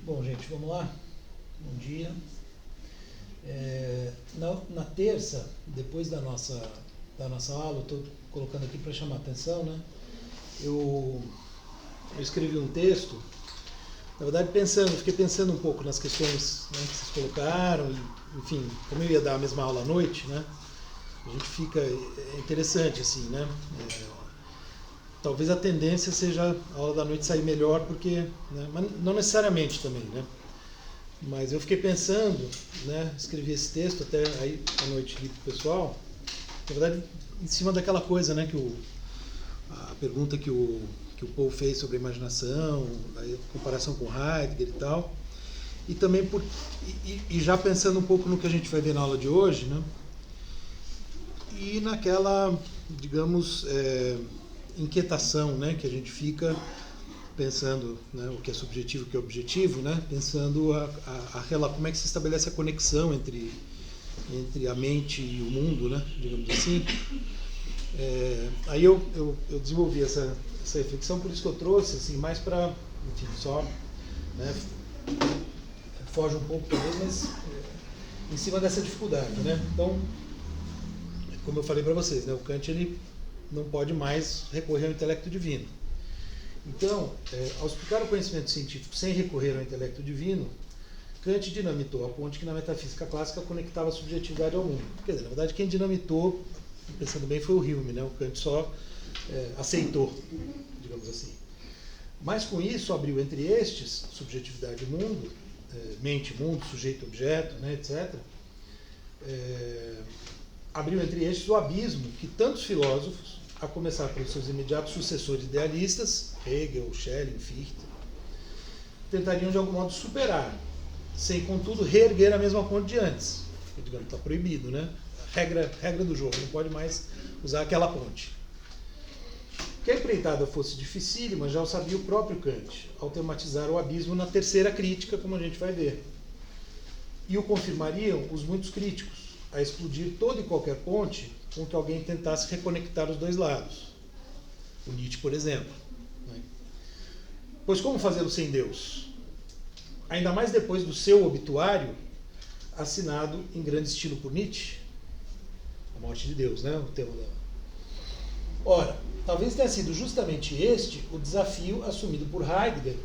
Bom, gente, vamos lá. Bom dia. Na terça, depois da nossa aula, estou colocando aqui para chamar a atenção, né? Eu escrevi um texto, na verdade fiquei pensando um pouco nas questões, né, que vocês colocaram, e, enfim, como eu ia dar a mesma aula à noite, né? A gente fica, é interessante assim, né? Talvez a tendência seja a aula da noite sair melhor, porque, né, mas não necessariamente também, né? Mas eu fiquei pensando, né, escrevi esse texto até aí à noite ali pro pessoal, na verdade em cima daquela coisa, né, a pergunta que o Paul fez sobre a imaginação, a comparação com Heidegger e tal, e também e já pensando um pouco no que a gente vai ver na aula de hoje, né, e naquela, digamos, inquietação, né, que a gente fica pensando, né, o que é subjetivo e o que é objetivo, né, pensando como é que se estabelece a conexão entre a mente e o mundo, né, digamos assim. Aí eu desenvolvi essa reflexão, por isso que eu trouxe, assim, mais para, enfim, só, né, foge um pouco talvez, mas em cima dessa dificuldade, né. Então, como eu falei para vocês, né, o Kant ele não pode mais recorrer ao intelecto divino. Então, ao explicar o conhecimento científico sem recorrer ao intelecto divino, Kant dinamitou a ponte que na metafísica clássica conectava a subjetividade ao mundo. Quer dizer, na verdade, quem dinamitou, pensando bem, foi o Hume, né? O Kant só aceitou, digamos assim. Mas com isso abriu entre estes, subjetividade e mundo, mente e mundo, sujeito e objeto, né, etc., abriu entre estes o abismo que tantos filósofos, a começar pelos seus imediatos sucessores idealistas, Hegel, Schelling, Fichte, tentariam de algum modo superar, sem contudo reerguer a mesma ponte de antes. Digamos, está proibido, né? Regra do jogo, não pode mais usar aquela ponte. Que a empreitada fosse dificílima já o sabia o próprio Kant, ao tematizar o abismo na terceira crítica, como a gente vai ver. E o confirmariam os muitos críticos, a explodir toda e qualquer ponte com que alguém tentasse reconectar os dois lados. O Nietzsche, por exemplo. Né? Pois como fazê-lo sem Deus? Ainda mais depois do seu obituário, assinado em grande estilo por Nietzsche, a morte de Deus, né? O tema da... Ora, talvez tenha sido justamente este o desafio assumido por Heidegger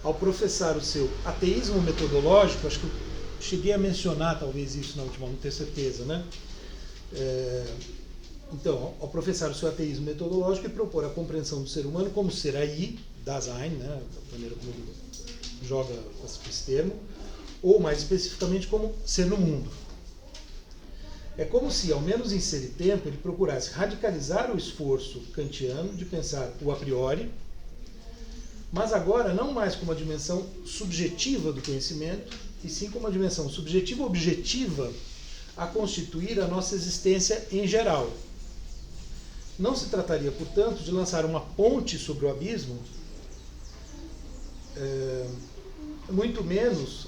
ao professar o seu ateísmo metodológico. Acho que eu cheguei a mencionar talvez isso na última, não tenho certeza, né? Então, ao professar o seu ateísmo metodológico e propor a compreensão do ser humano como ser aí, Dasein, né, da maneira como ele joga esse termo, ou mais especificamente como ser no mundo. É como se, ao menos em ser e tempo, ele procurasse radicalizar o esforço kantiano de pensar o a priori, mas agora não mais como uma dimensão subjetiva do conhecimento, e sim como uma dimensão subjetiva objetiva a constituir a nossa existência em geral. Não se trataria, portanto, de lançar uma ponte sobre o abismo, muito menos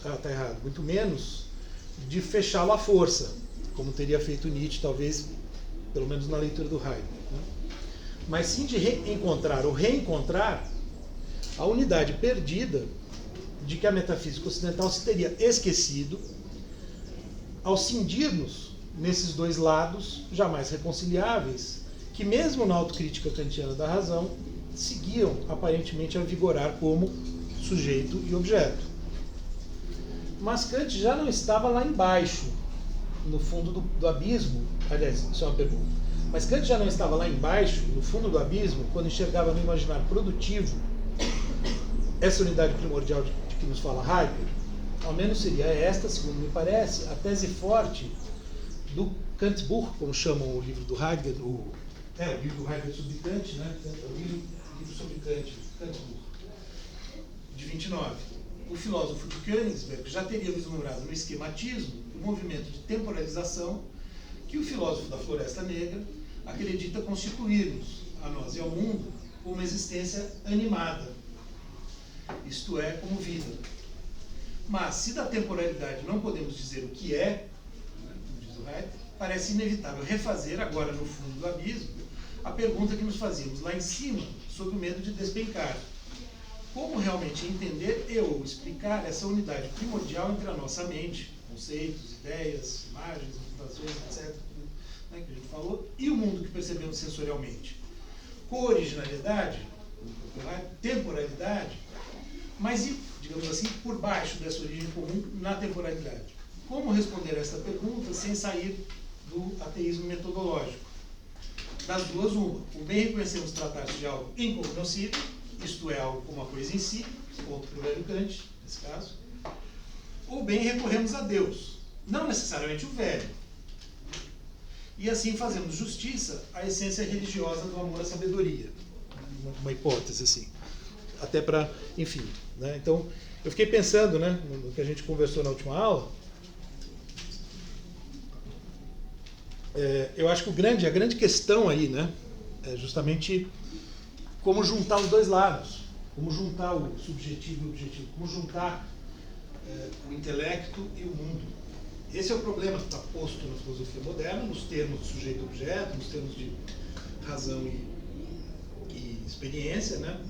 de fechá-lo à força, como teria feito Nietzsche, talvez, pelo menos na leitura do Heidegger, né? Mas sim de reencontrar ou reencontrar a unidade perdida de que a metafísica ocidental se teria esquecido ao cindir-nos nesses dois lados jamais reconciliáveis, que mesmo na autocrítica kantiana da razão, seguiam aparentemente a vigorar como sujeito e objeto. Mas Kant já não estava lá embaixo, no fundo do abismo. Aliás, isso é uma pergunta. Mas Kant já não estava lá embaixo, no fundo do abismo, quando enxergava no imaginário produtivo essa unidade primordial de que nos fala Heidegger. Ao menos seria esta, segundo me parece, a tese forte do Kantbuch, como chamam o livro do Heidegger, o livro do Heidegger sobre Kant, né? O livro sobre Kant, Kantbuch, de 29. O filósofo de Königsberg já teria vislumbrado no esquematismo o movimento de temporalização que o filósofo da Floresta Negra acredita constituir-nos, a nós e ao mundo, uma existência animada, isto é, como vida. Mas, se da temporalidade não podemos dizer o que é, como diz o Heidegger, parece inevitável refazer, agora no fundo do abismo, a pergunta que nos fazíamos lá em cima, sob o medo de despencar. como realmente entender e ou explicar essa unidade primordial entre a nossa mente, conceitos, ideias, imagens, motivações, etc., né, que a gente falou, e o mundo que percebemos sensorialmente. Com originalidade, temporalidade, mas, digamos assim, por baixo dessa origem comum na temporalidade. Como responder a essa pergunta sem sair do ateísmo metodológico? Das duas, uma. O bem reconhecemos tratar-se de algo incognoscível, isto é, algo como uma coisa em si, ponto para o velho Kant, nesse caso. Ou bem recorremos a Deus, não necessariamente o velho. E assim fazemos justiça à essência religiosa do amor à sabedoria. Uma hipótese, assim. Até para, enfim. Né? Então, eu fiquei pensando, né, no que a gente conversou na última aula. Eu acho que a grande questão aí, né, é justamente como juntar os dois lados. Como juntar o subjetivo e o objetivo. Como juntar o intelecto e o mundo. Esse é o problema que está posto na filosofia moderna, nos termos de sujeito-objeto, nos termos de razão e experiência, né?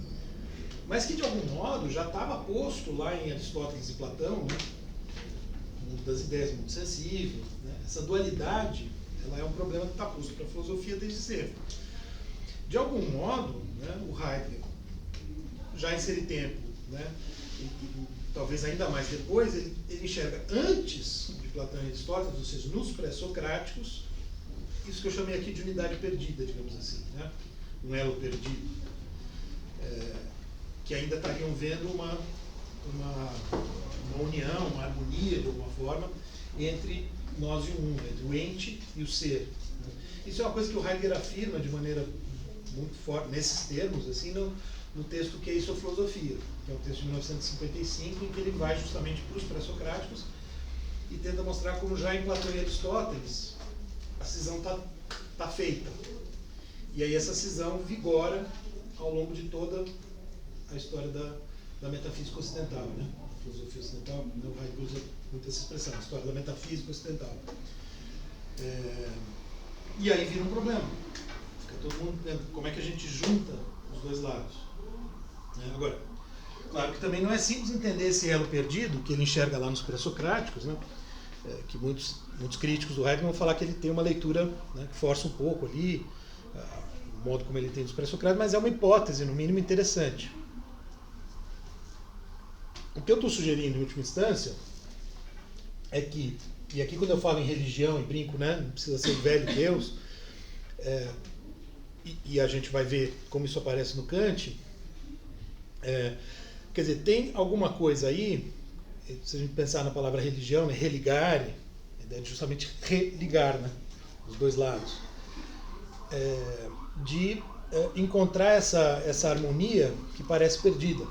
Mas que, de algum modo, já estava posto lá em Aristóteles e Platão, né? O mundo das ideias, o mundo sensível. Né? Essa dualidade, ela é um problema que está posto para a filosofia desde sempre. De algum modo, né, o Heidegger, já em seu tempo, né, e talvez ainda mais depois, ele enxerga antes de Platão e Aristóteles, ou seja, nos pré-socráticos, isso que eu chamei aqui de unidade perdida, digamos assim, né? Um elo perdido, que ainda estariam vendo uma união, uma harmonia, de alguma forma, entre nós e o mundo, entre o ente e o ser. Né? Isso é uma coisa que o Heidegger afirma de maneira muito forte, nesses termos, assim, no texto Que é Isso a Filosofia, que é um texto de 1955, em que ele vai justamente para os pré-socráticos e tenta mostrar como já em Platão e Aristóteles a cisão está feita. E aí essa cisão vigora ao longo de toda a história da metafísica ocidental, né? A filosofia ocidental, o Heidegger usa muito essa expressão, a história da metafísica ocidental. E aí vira um problema. Fica todo mundo vendo como é que a gente junta os dois lados. Agora, claro que também não é simples entender esse elo perdido que ele enxerga lá nos pré-socráticos, né? Que muitos críticos do Heidegger vão falar que ele tem uma leitura, né, que força um pouco ali, o modo como ele tem dos pré-socráticos, mas é uma hipótese, no mínimo, interessante. O que eu estou sugerindo, em última instância, é que, e aqui quando eu falo em religião e brinco, né, não precisa ser o velho Deus, e a gente vai ver como isso aparece no Kant, quer dizer, tem alguma coisa aí, se a gente pensar na palavra religião, né, religare, a ideia de justamente religar, né, os dois lados, de encontrar essa harmonia que parece perdida.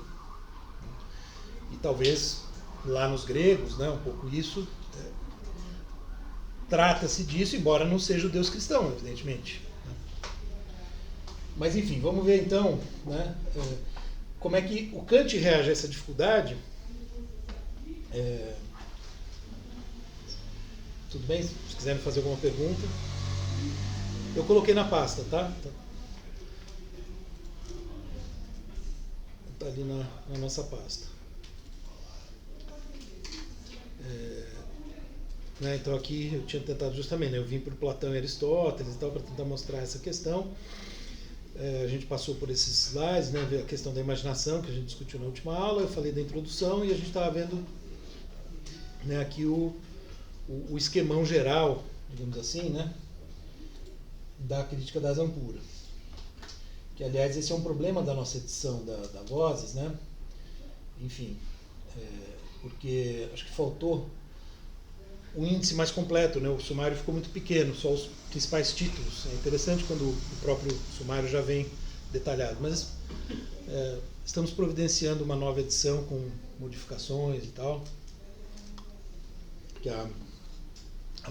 E talvez lá nos gregos, né, um pouco isso, trata-se disso, embora não seja o Deus cristão, evidentemente. Né? Mas enfim, vamos ver então, né, como é que o Kant reage a essa dificuldade. Tudo bem? Se quiserem fazer alguma pergunta. Eu coloquei na pasta, tá? Tá ali na nossa pasta. Né, então aqui eu tinha tentado justamente, né, eu vim por Platão e Aristóteles e tal, para tentar mostrar essa questão. A gente passou por esses slides, né, a questão da imaginação que a gente discutiu na última aula, eu falei da introdução e a gente estava vendo, né, aqui o esquemão geral, digamos assim, né, da crítica da Zampura. Que, aliás, esse é um problema da nossa edição da Vozes, né? Enfim, porque acho que faltou um índice mais completo, né? O sumário ficou muito pequeno, só os principais títulos. É interessante quando o próprio sumário já vem detalhado, mas estamos providenciando uma nova edição com modificações e tal. Que a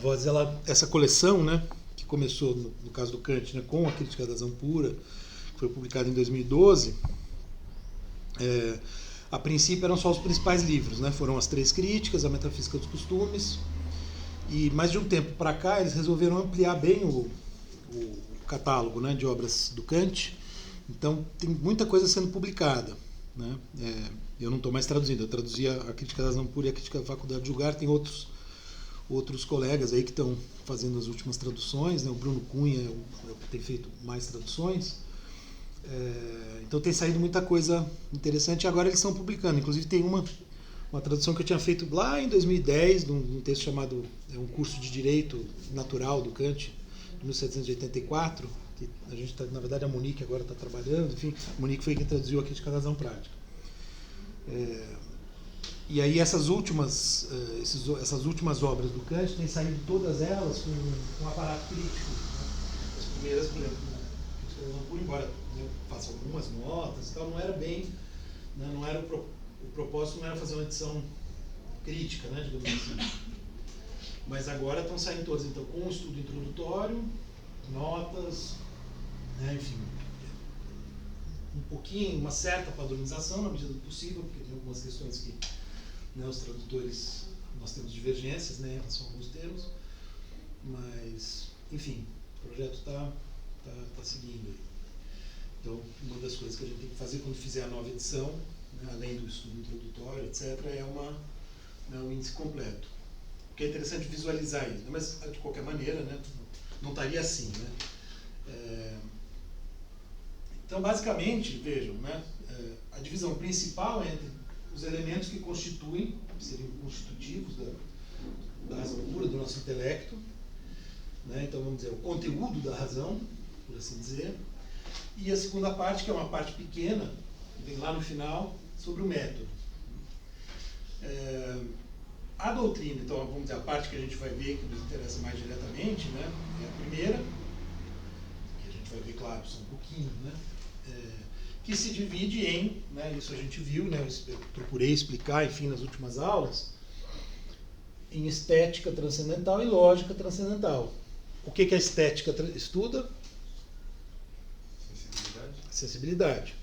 Vozes, essa coleção, né, que começou no caso do Kant, né, com a crítica da Zampura, que foi publicada em 2012, a princípio eram só os principais livros, né? Foram as 3 críticas, a Metafísica dos Costumes, e mais de um tempo para cá eles resolveram ampliar bem o catálogo, né, de obras do Kant. Então tem muita coisa sendo publicada. né? Eu não estou mais traduzindo, eu traduzia a Crítica da Razão Pura e a Crítica da Faculdade de Julgar. Tem outros colegas aí que estão fazendo as últimas traduções, né? O Bruno Cunha é o que tem feito mais traduções. Então tem saído muita coisa interessante e agora eles estão publicando. Inclusive tem uma tradução que eu tinha feito lá em 2010, de um texto chamado Um Curso de Direito Natural do Kant, de 1784, que a gente na verdade a Monique agora está trabalhando, enfim, a Monique foi quem traduziu a Crítica da Razão Prática. E aí essas últimas obras do Kant têm saído todas elas com um aparato crítico. Né? As primeiras, por exemplo, por embora eu faça algumas notas e tal, não era bem, né, não era o propósito não era fazer uma edição crítica, né, digamos assim. Mas agora estão saindo todas, então, com um estudo introdutório, notas, né, enfim, uma certa padronização na medida do possível, porque tem algumas questões que, né, os tradutores, nós temos divergências, né, em relação a alguns termos, mas, enfim, o projeto está seguindo aí. Então, uma das coisas que a gente tem que fazer quando fizer a nova edição, né, além do estudo introdutório, etc., é um índice completo. Porque é interessante visualizar isso, né? Mas, de qualquer maneira, né, não estaria assim. Né? Então, basicamente, vejam, né, a divisão principal é entre os elementos que constituem, que seriam constitutivos da razão pura, do nosso intelecto, né? Então, vamos dizer, o conteúdo da razão, por assim dizer, e a segunda parte, que é uma parte pequena, que vem lá no final, sobre o método. A doutrina, então, vamos dizer, a parte que a gente vai ver, que nos interessa mais diretamente, né, é a primeira, que a gente vai ver, claro, só um pouquinho, né, que se divide em, né, isso a gente viu, né, eu procurei explicar, enfim, nas últimas aulas, em estética transcendental e lógica transcendental. O que a estética estuda? Sensibilidade.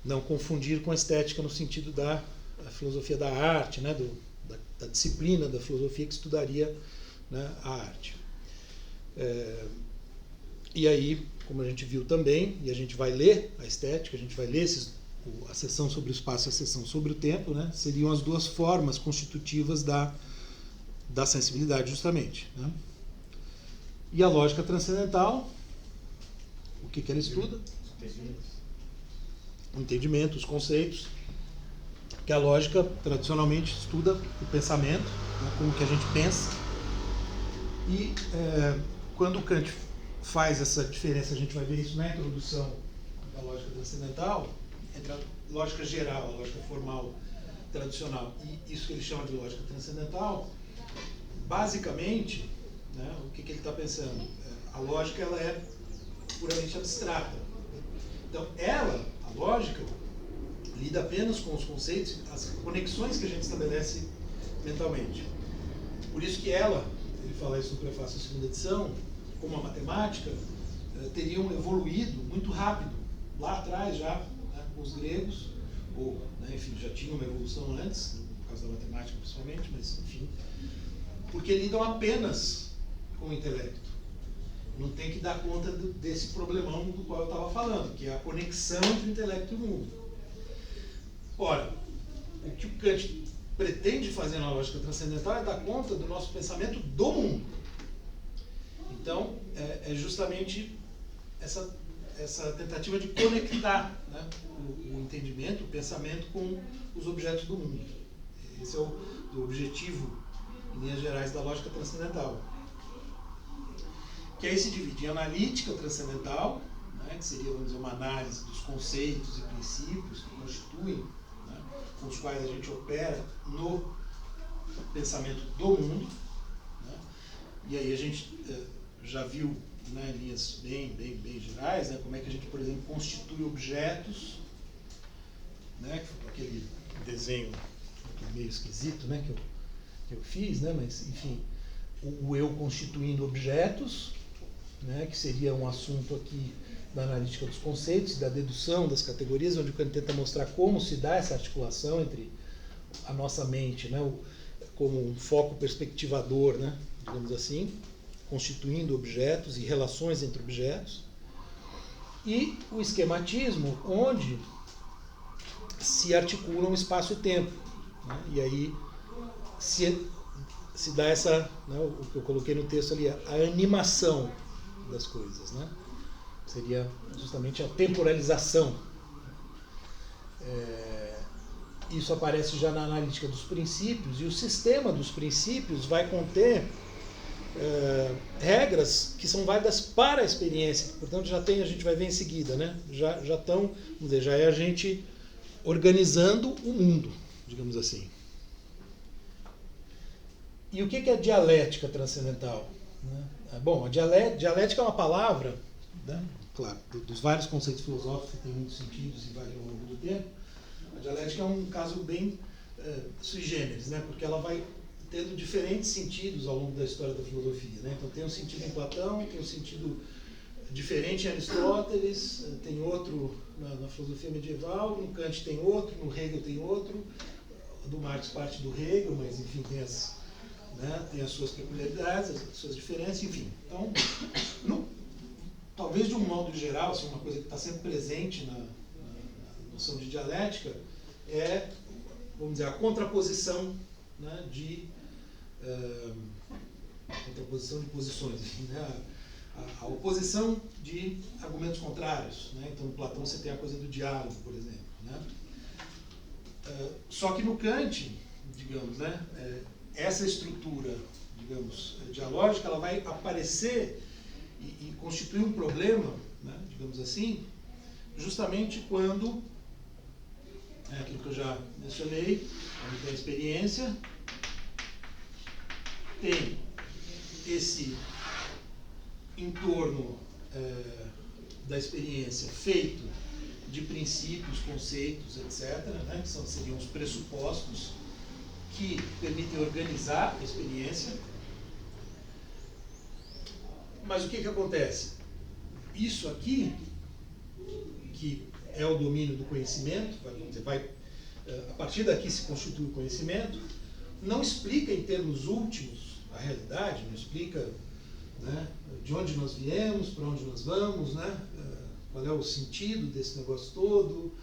Não confundir com a estética no sentido da filosofia da arte, né, da disciplina da filosofia que estudaria, né, a arte. E aí, como a gente viu também, e a gente vai ler a estética, a gente vai ler a seção sobre o espaço e a seção sobre o tempo, né, seriam as duas formas constitutivas da sensibilidade, justamente. Né? E a lógica transcendental, o que ela estuda? O entendimento, os conceitos, que a lógica tradicionalmente estuda o pensamento, né, como que a gente pensa. E quando Kant faz essa diferença, a gente vai ver isso na introdução da lógica transcendental, entre a lógica geral, a lógica formal tradicional, e isso que ele chama de lógica transcendental, basicamente, né, o que ele está pensando? A lógica ela é puramente abstrata. Então, a lógica, lida apenas com os conceitos, as conexões que a gente estabelece mentalmente. Por isso que ele fala isso no prefácio da segunda edição, como a matemática, teriam evoluído muito rápido, lá atrás já, né, com os gregos, ou, né, enfim, já tinham uma evolução antes, no caso da matemática principalmente, mas enfim, porque lidam apenas com o intelecto. Não tem que dar conta desse problemão do qual eu estava falando, que é a conexão entre o intelecto e o mundo. Ora, o que o Kant pretende fazer na lógica transcendental é dar conta do nosso pensamento do mundo. Então, é justamente essa tentativa de conectar, né, o entendimento, o pensamento com os objetos do mundo. Esse é o objetivo, em linhas gerais, da lógica transcendental. Que aí se divide em analítica transcendental, né, que seria, vamos dizer, uma análise dos conceitos e princípios que constituem, né, com os quais a gente opera no pensamento do mundo. Né, e aí a gente já viu, né, em linhas bem gerais, né, como é que a gente, por exemplo, constitui objetos, né, aquele desenho meio esquisito, né, que eu fiz, né, mas, enfim, o eu constituindo objetos, né, que seria um assunto aqui da analítica dos conceitos, da dedução das categorias, onde o Kant tenta mostrar como se dá essa articulação entre a nossa mente, né, como um foco perspectivador, né, digamos assim, constituindo objetos e relações entre objetos, e o esquematismo, onde se articulam espaço e tempo, né? E aí se dá essa, né, o que eu coloquei no texto ali, a animação das coisas, né? Seria justamente a temporalização. Isso aparece já na analítica dos princípios, e o sistema dos princípios vai conter regras que são válidas para a experiência. Portanto, a gente vai ver em seguida, né? Já estão, vamos dizer, já é a gente organizando o mundo, digamos assim. E o que é dialética transcendental? Bom, a dialética é uma palavra, né? Claro, dos vários conceitos filosóficos que têm muitos sentidos e variam ao longo do tempo. A dialética é um caso bem sui generis, né? Porque ela vai tendo diferentes sentidos ao longo da história da filosofia, né? Então tem um sentido em Platão, tem um sentido diferente em Aristóteles, tem outro na filosofia medieval, no Kant tem outro, no Hegel tem outro, do Marx parte do Hegel, mas enfim tem as suas peculiaridades, as suas diferenças, enfim. Então, talvez de um modo geral, assim, uma coisa que está sempre presente na noção de dialética é, vamos dizer, a contraposição, né, contraposição de posições, enfim, né, a oposição de argumentos contrários, né? Então, no Platão você tem a coisa do diálogo, por exemplo, né? Só que no Kant, digamos, né, essa estrutura, digamos, dialógica, ela vai aparecer e constituir um problema, né, digamos assim, justamente quando, aquilo que eu já mencionei, quando tem a experiência, tem esse entorno da experiência feito de princípios, conceitos, etc., né, que seriam os pressupostos que permitem organizar a experiência. Mas o que acontece? Isso aqui, que é o domínio do conhecimento, a partir daqui se constitui o conhecimento, não explica em termos últimos a realidade, não explica, né, de onde nós viemos, para onde nós vamos, né, qual é o sentido desse negócio todo.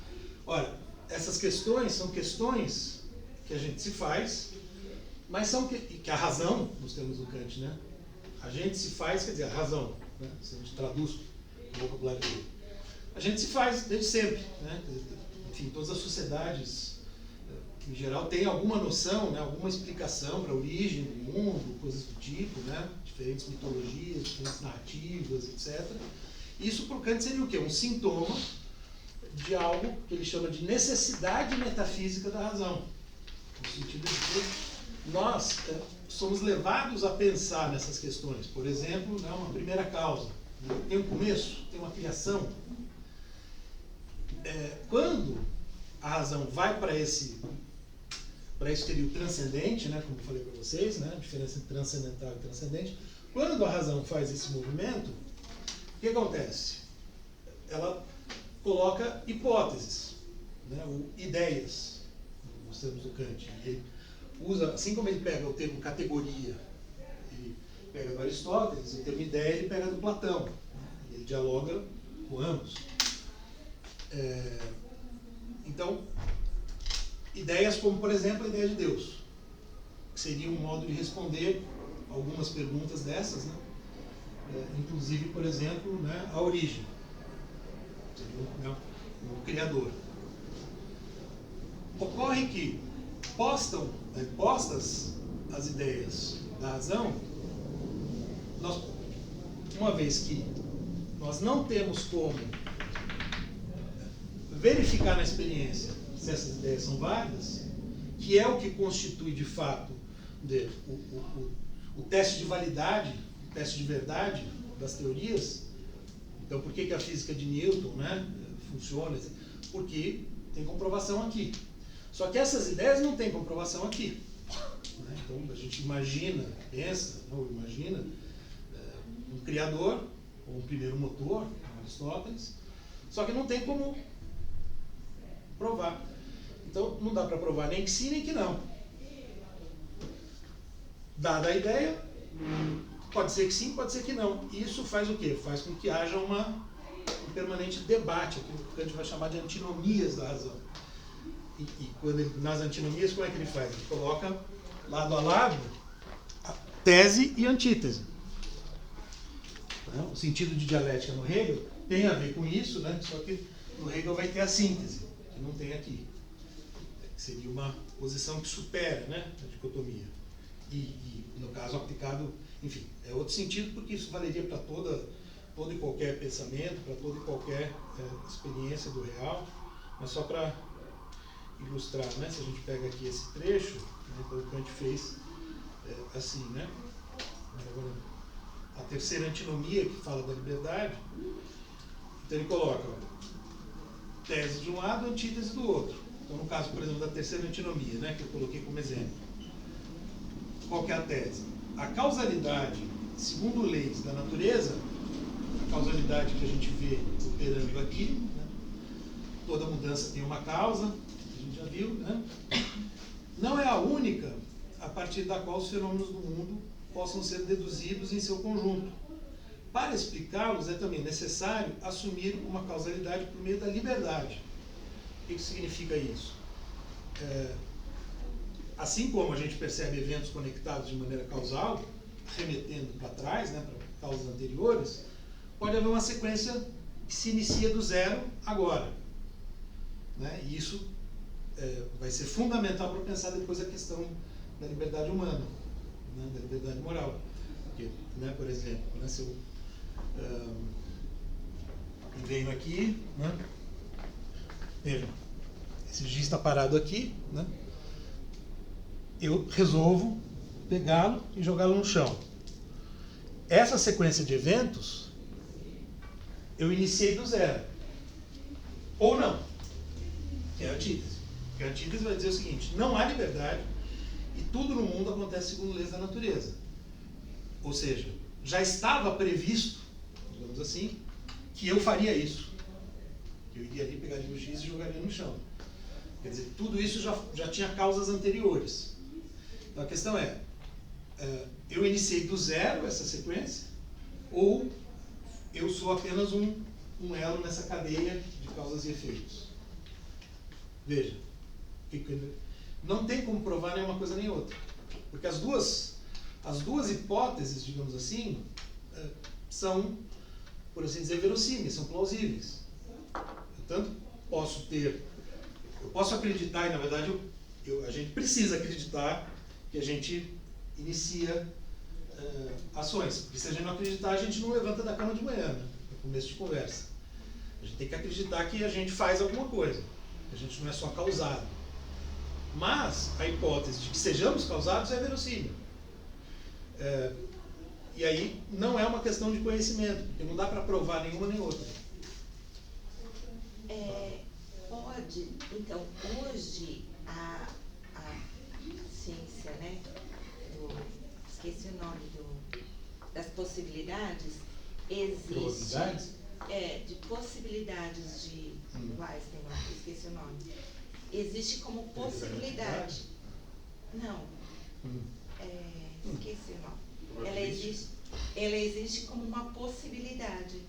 Ora, essas questões são questões que a gente se faz, mas são que a razão, nos termos do Kant, né, a gente se faz, quer dizer, a razão, né, se a gente traduz o vocabulário dele, a gente se faz desde sempre, né, enfim, todas as sociedades, em geral, têm alguma noção, né, alguma explicação para a origem do mundo, coisas do tipo, né, diferentes mitologias, diferentes narrativas, etc. Isso, por Kant, seria o quê? Um sintoma de algo que ele chama de necessidade metafísica da razão. No sentido de que nós somos levados a pensar nessas questões. Por exemplo, né, uma primeira causa. Tem um começo, tem uma criação. Quando a razão vai para esse período transcendente, né, como eu falei para vocês, né, a diferença entre transcendental e transcendente, quando a razão faz esse movimento, o que acontece? Ela coloca hipóteses, né, ou ideias, nos termos do Kant. Ele usa, assim como ele pega o termo categoria, ele pega do Aristóteles, o termo ideia ele pega do Platão. Ele dialoga com ambos. Então, ideias como, por exemplo, a ideia de Deus, que seria um modo de responder algumas perguntas dessas, né? Inclusive, por exemplo, né, a origem, seria o Criador. Ocorre que, postas as ideias da razão, uma vez que nós não temos como verificar na experiência se essas ideias são válidas, que é o que constitui de fato o teste de validade, o teste de verdade das teorias. Então, por que a física de Newton, né, funciona? Porque tem comprovação aqui. Só que essas ideias não têm comprovação aqui. Né? Então, a gente pensa um criador, ou um primeiro motor, Aristóteles, só que não tem como provar. Então, não dá para provar nem que sim, nem que não. Dada a ideia, pode ser que sim, pode ser que não. Isso faz o quê? Faz com que haja um permanente debate, aquilo que a gente vai chamar de antinomias da razão. quando nas antinomias, como é que ele faz? Ele coloca lado a lado a tese e antítese. O sentido de dialética no Hegel tem a ver com isso, né? Só que no Hegel vai ter a síntese, que não tem aqui. Que seria uma posição que supera, né, a dicotomia. E, no caso, aplicado, enfim, é outro sentido, porque isso valeria para todo e qualquer pensamento, para toda e qualquer experiência do real, mas só para ilustrar, né, se a gente pega aqui esse trecho, né, então o Kant fez assim, né? Agora, a terceira antinomia, que fala da liberdade, então ele coloca tese de um lado, antítese do outro. Então, no caso, por exemplo, da terceira antinomia, né, que eu coloquei como exemplo, qual que é a tese? A causalidade, segundo leis da natureza, a causalidade que a gente vê operando aqui, né, toda mudança tem uma causa, a gente já viu, né, não é a única a partir da qual os fenômenos do mundo possam ser deduzidos em seu conjunto. Para explicá-los, é também necessário assumir uma causalidade por meio da liberdade. O que significa isso? Assim como a gente percebe eventos conectados de maneira causal, remetendo para trás, né, para causas anteriores, pode haver uma sequência que se inicia do zero agora. Né? E isso vai ser fundamental para pensar depois a questão da liberdade humana, né, da liberdade moral. Porque, né, por exemplo, né, se eu venho aqui, né, vejam, esse giz está parado aqui, né, eu resolvo pegá-lo e jogá-lo no chão. Essa sequência de eventos eu iniciei do zero. Ou não. Que é a antítese. Porque a antítese vai dizer o seguinte: não há liberdade e tudo no mundo acontece segundo leis da natureza. Ou seja, já estava previsto, digamos assim, que eu faria isso. Que eu iria ali, pegaria o giz e jogaria no chão. Quer dizer, tudo isso já tinha causas anteriores. Então a questão eu iniciei do zero essa sequência, ou eu sou apenas um elo nessa cadeia de causas e efeitos? Veja, não tem como provar nenhuma coisa nem outra. Porque as duas hipóteses, digamos assim, são, por assim dizer, verossímeis, são plausíveis. Portanto, eu posso acreditar, e na verdade a gente precisa acreditar que a gente inicia ações. Porque se a gente não acreditar, a gente não levanta da cama de manhã, né? No começo de conversa. A gente tem que acreditar que a gente faz alguma coisa. A gente não é só causado. Mas a hipótese de que sejamos causados é verossímil. E aí não é uma questão de conhecimento, porque não dá para provar nenhuma nem outra. Pode, então, hoje a ciência, né, esqueci o nome das possibilidades, existe. De possibilidades de Weisstein, esqueci o nome. Existe como possibilidade. Não. Esqueci o nome. Ela existe como uma possibilidade.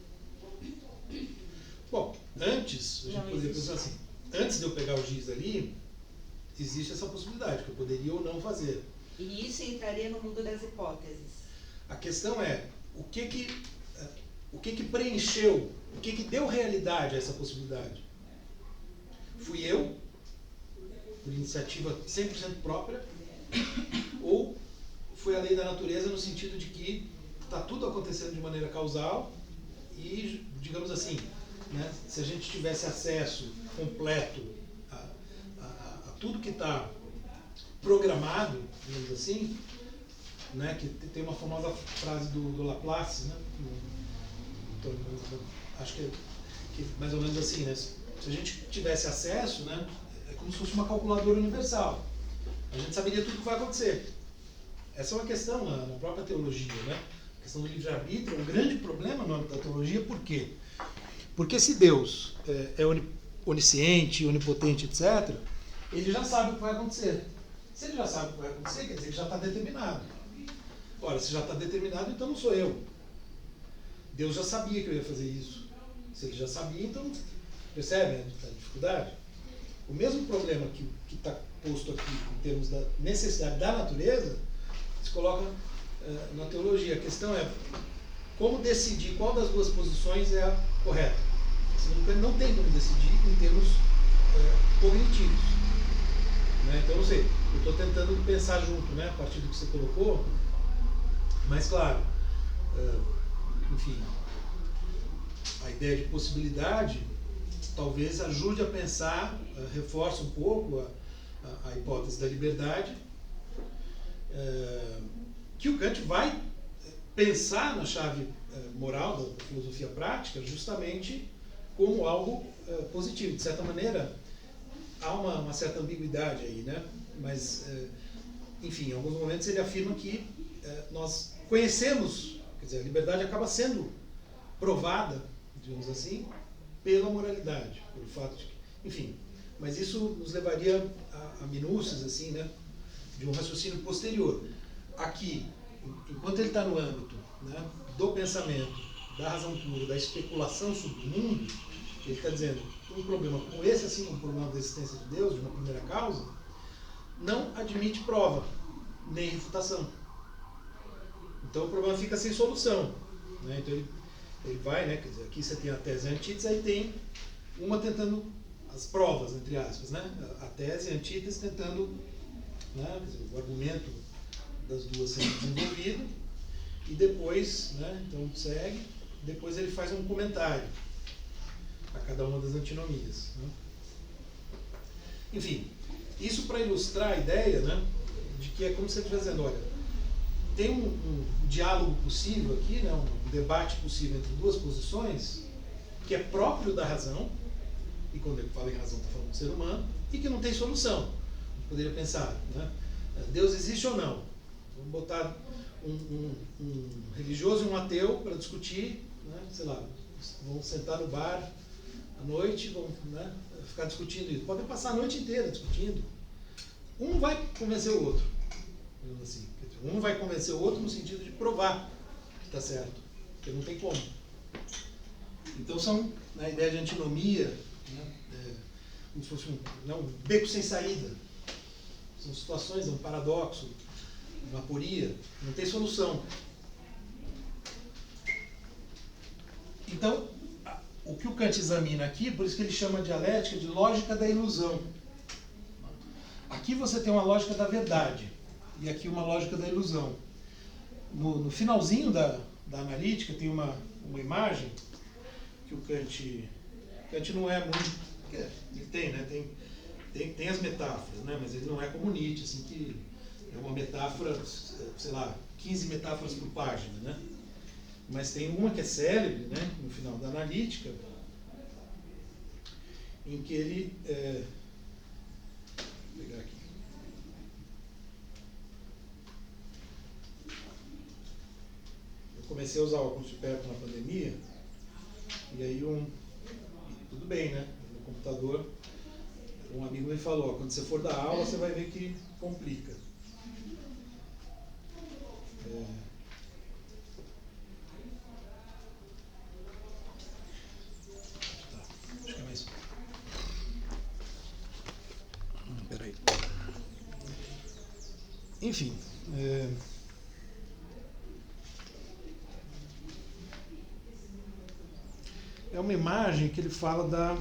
Bom, antes, a gente poderia pensar assim, antes de eu pegar o giz ali, existe essa possibilidade, que eu poderia ou não fazer. E isso entraria no mundo das hipóteses. A questão é, o que preencheu, o que deu realidade a essa possibilidade? Fui eu, por iniciativa 100% própria, ou foi a lei da natureza no sentido de que está tudo acontecendo de maneira causal e, digamos assim, né, se a gente tivesse acesso completo a tudo que está programado, digamos assim, né, que tem uma famosa frase do Laplace, né, então, acho que mais ou menos assim, né, se a gente tivesse acesso, né, é como se fosse uma calculadora universal. A gente saberia tudo o que vai acontecer. Essa é uma questão na própria teologia, né? A questão do livre-arbítrio é um grande problema no âmbito da teologia. Por quê? Porque se Deus é onisciente, onipotente, etc., ele já sabe o que vai acontecer. Se ele já sabe o que vai acontecer, quer dizer que já está determinado. Ora, se já está determinado, então não sou eu. Deus já sabia que eu ia fazer isso. Se ele já sabia, então... Percebe a dificuldade? o mesmo problema que está posto aqui em termos da necessidade da natureza, se coloca na teologia. A questão é como decidir qual das duas posições é a correta. Não tem como decidir em termos cognitivos. Né? Então, não sei, eu estou tentando pensar junto, né, a partir do que você colocou, mas claro, enfim, a ideia de possibilidade talvez ajude a pensar, reforce um pouco a hipótese da liberdade, que o Kant vai pensar na chave moral da filosofia prática justamente como algo positivo. De certa maneira, há uma certa ambiguidade aí, né? Mas, enfim, em alguns momentos ele afirma que nós conhecemos, quer dizer, a liberdade acaba sendo provada, digamos assim, pela moralidade, pelo fato de que, enfim, mas isso nos levaria a minúcias, assim, né, de um raciocínio posterior. Aqui, enquanto ele está no âmbito, né, do pensamento, da razão pura, da especulação sobre o mundo, ele está dizendo um problema como esse, assim como o problema da existência de Deus, de uma primeira causa, não admite prova, nem refutação. Então o problema fica sem solução. Né? Então ele vai, né, quer dizer, aqui você tem a tese e a antítese, aí tem uma tentando as provas, entre aspas, né? A tese e a antítese tentando, né, quer dizer, o argumento das duas sendo desenvolvido, e depois, né, então segue, depois ele faz um comentário a cada uma das antinomias. Né? Enfim, isso para ilustrar a ideia, né, de que é como se ele estivesse dizendo, olha, tem um diálogo possível aqui, né, um debate possível entre duas posições, que é próprio da razão, e quando ele fala em razão está falando do ser humano, e que não tem solução. A gente poderia pensar, né, Deus existe ou não? Vamos botar um religioso e um ateu para discutir, né, sei lá, vão sentar no bar à noite, vão, né, ficar discutindo isso. Podem passar a noite inteira discutindo. Um vai convencer o outro, digamos assim. Um vai convencer o outro no sentido de provar que está certo, porque não tem como. Então são, na ideia de antinomia, né, como se fosse um beco sem saída. São situações, um paradoxo, uma aporia, não tem solução. Então, o que o Kant examina aqui, por isso que ele chama a dialética de lógica da ilusão. Aqui você tem uma lógica da verdade, e aqui uma lógica da ilusão. No finalzinho da analítica tem uma imagem que o Kant não é muito... Ele tem, né? Tem as metáforas, né? Mas ele não é como Nietzsche, assim, que é uma metáfora, sei lá, 15 metáforas por página, né? Mas tem uma que é célebre, né, no final da analítica, em que ele... vou pegar aqui. Eu comecei a usar óculos de perto na pandemia, e aí tudo bem, né? No computador, um amigo me falou, quando você for dar aula, você vai ver que complica. Acho que é mais... Peraí. Enfim... É uma imagem que ele fala da...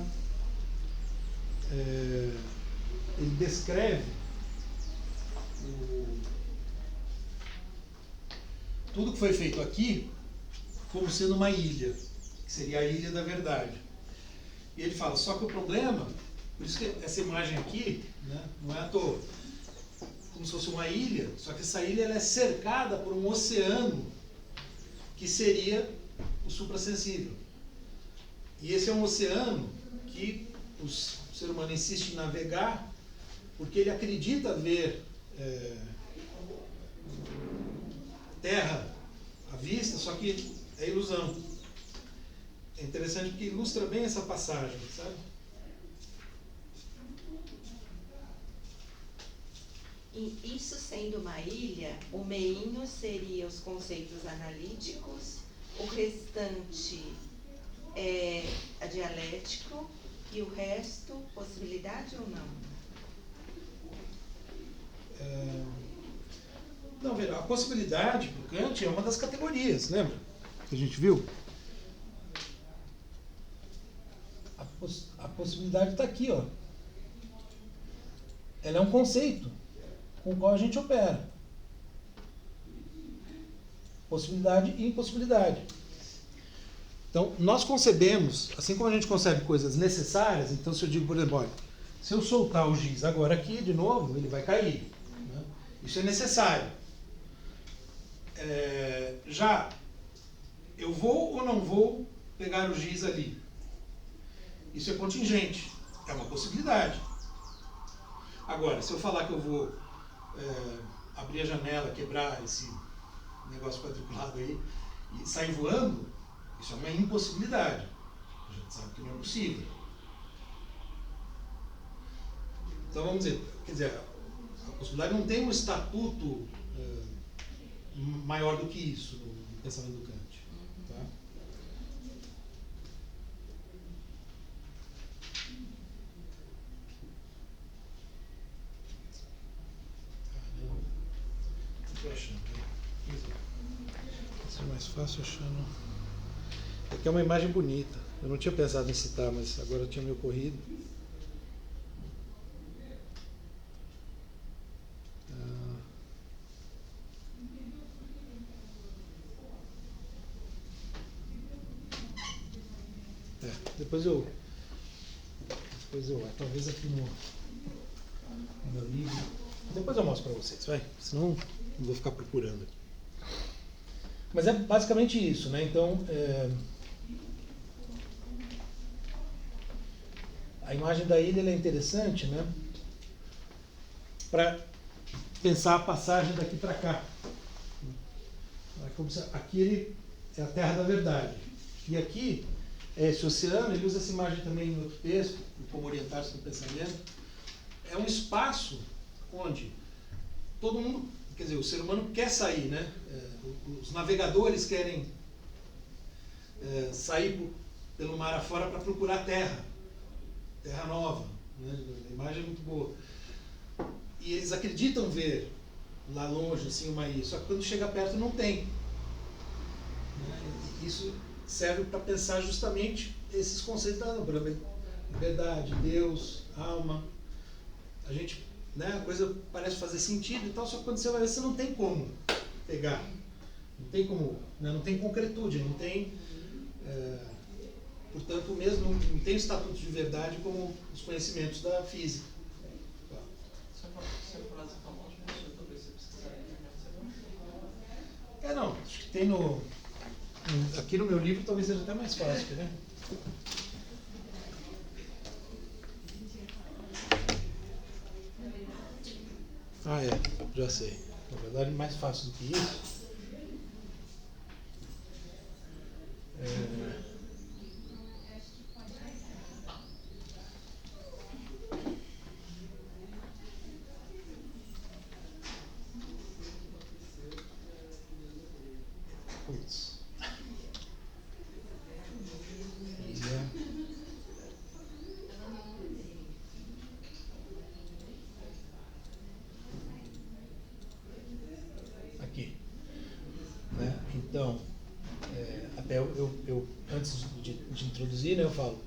ele descreve tudo que foi feito aqui como sendo uma ilha, que seria a ilha da verdade. E ele fala, só que o problema, por isso que essa imagem aqui, né, não é à toa, como se fosse uma ilha, só que essa ilha ela é cercada por um oceano que seria o suprassensível. E esse é um oceano que o ser humano insiste em navegar porque ele acredita ver terra à vista, só que é ilusão. É interessante porque ilustra bem essa passagem, sabe? E isso sendo uma ilha, o meinho seria os conceitos analíticos, o restante é a dialético E o resto, possibilidade ou não? Não, veja, a possibilidade para o Kant é uma das categorias, lembra? Que a gente viu? A possibilidade está aqui, ó. Ela é um conceito com o qual a gente opera. Possibilidade e impossibilidade. Então, nós concebemos, assim como a gente concebe coisas necessárias, então se eu digo, por exemplo, olha, se eu soltar o giz agora aqui, de novo, ele vai cair. Né? Isso é necessário. Já, eu vou ou não vou pegar o giz ali? Isso é contingente, é uma possibilidade. Agora, se eu falar que eu vou abrir a janela, quebrar esse negócio quadriculado aí e sair voando, isso é uma impossibilidade. A gente sabe que não é possível. Então vamos dizer, quer dizer, a possibilidade não tem um estatuto maior do que isso no pensamento do Kant. Tá? Estou achando. Isso é mais fácil achando. Aqui é uma imagem bonita. Eu não tinha pensado em citar, mas agora tinha me ocorrido. Depois eu talvez aqui no meu livro. Depois eu mostro para vocês, vai. Senão não vou ficar procurando. Mas é basicamente isso, né? Então, a imagem da ilha ela é interessante, né? Para pensar a passagem daqui para cá. Aqui ele é a terra da verdade. E aqui é esse oceano, ele usa essa imagem também em outro texto, como orientar-se no pensamento. É um espaço onde todo mundo, quer dizer, o ser humano quer sair, né? Os navegadores querem sair pelo mar afora para procurar terra nova, né? A imagem é muito boa. E eles acreditam ver lá longe assim uma ilha, só que quando chega perto não tem. Né? Isso serve para pensar justamente esses conceitos da verdade, Deus, alma. A gente, né, a coisa parece fazer sentido e tal, só que quando você vai ver, você não tem como pegar. Não tem como, né, não tem concretude, não tem, portanto, mesmo não tem estatuto de verdade como os conhecimentos da física. Não, acho que tem aqui no meu livro talvez seja até mais fácil, né? Já sei. Na verdade, mais fácil do que isso. Aqui. Né? Então, até eu antes de introduzir, né, eu falo,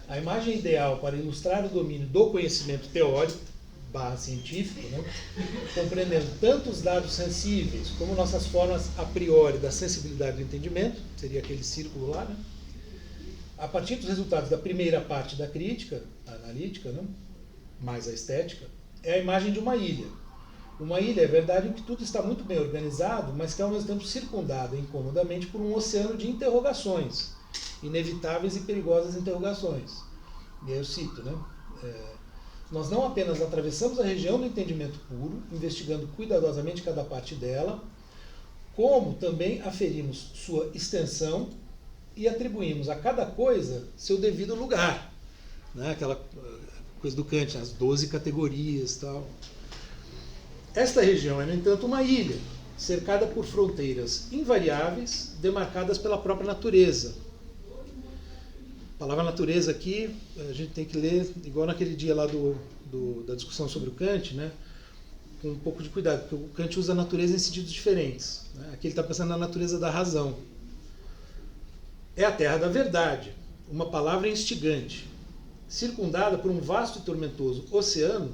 a imagem ideal para ilustrar o domínio do conhecimento teórico / científico, né, compreendendo tanto os dados sensíveis como nossas formas a priori da sensibilidade do entendimento, seria aquele círculo lá, né, a partir dos resultados da primeira parte da crítica, a analítica, né, mais a estética, é a imagem de uma ilha. Uma ilha é verdade em que tudo está muito bem organizado, mas que é ao mesmo tempo circundada incomodamente por um oceano de interrogações, inevitáveis e perigosas interrogações. E aí eu cito, né? Nós não apenas atravessamos a região do entendimento puro, investigando cuidadosamente cada parte dela, como também aferimos sua extensão e atribuímos a cada coisa seu devido lugar. Né? Aquela coisa do Kant, as 12 categorias e tal. Esta região é, no entanto, uma ilha, cercada por fronteiras invariáveis, demarcadas pela própria natureza. A palavra natureza aqui, a gente tem que ler igual naquele dia lá da discussão sobre o Kant, né? Com um pouco de cuidado, porque o Kant usa a natureza em sentidos diferentes. Né? Aqui ele está pensando na natureza da razão. É a terra da verdade, uma palavra instigante, circundada por um vasto e tormentoso oceano,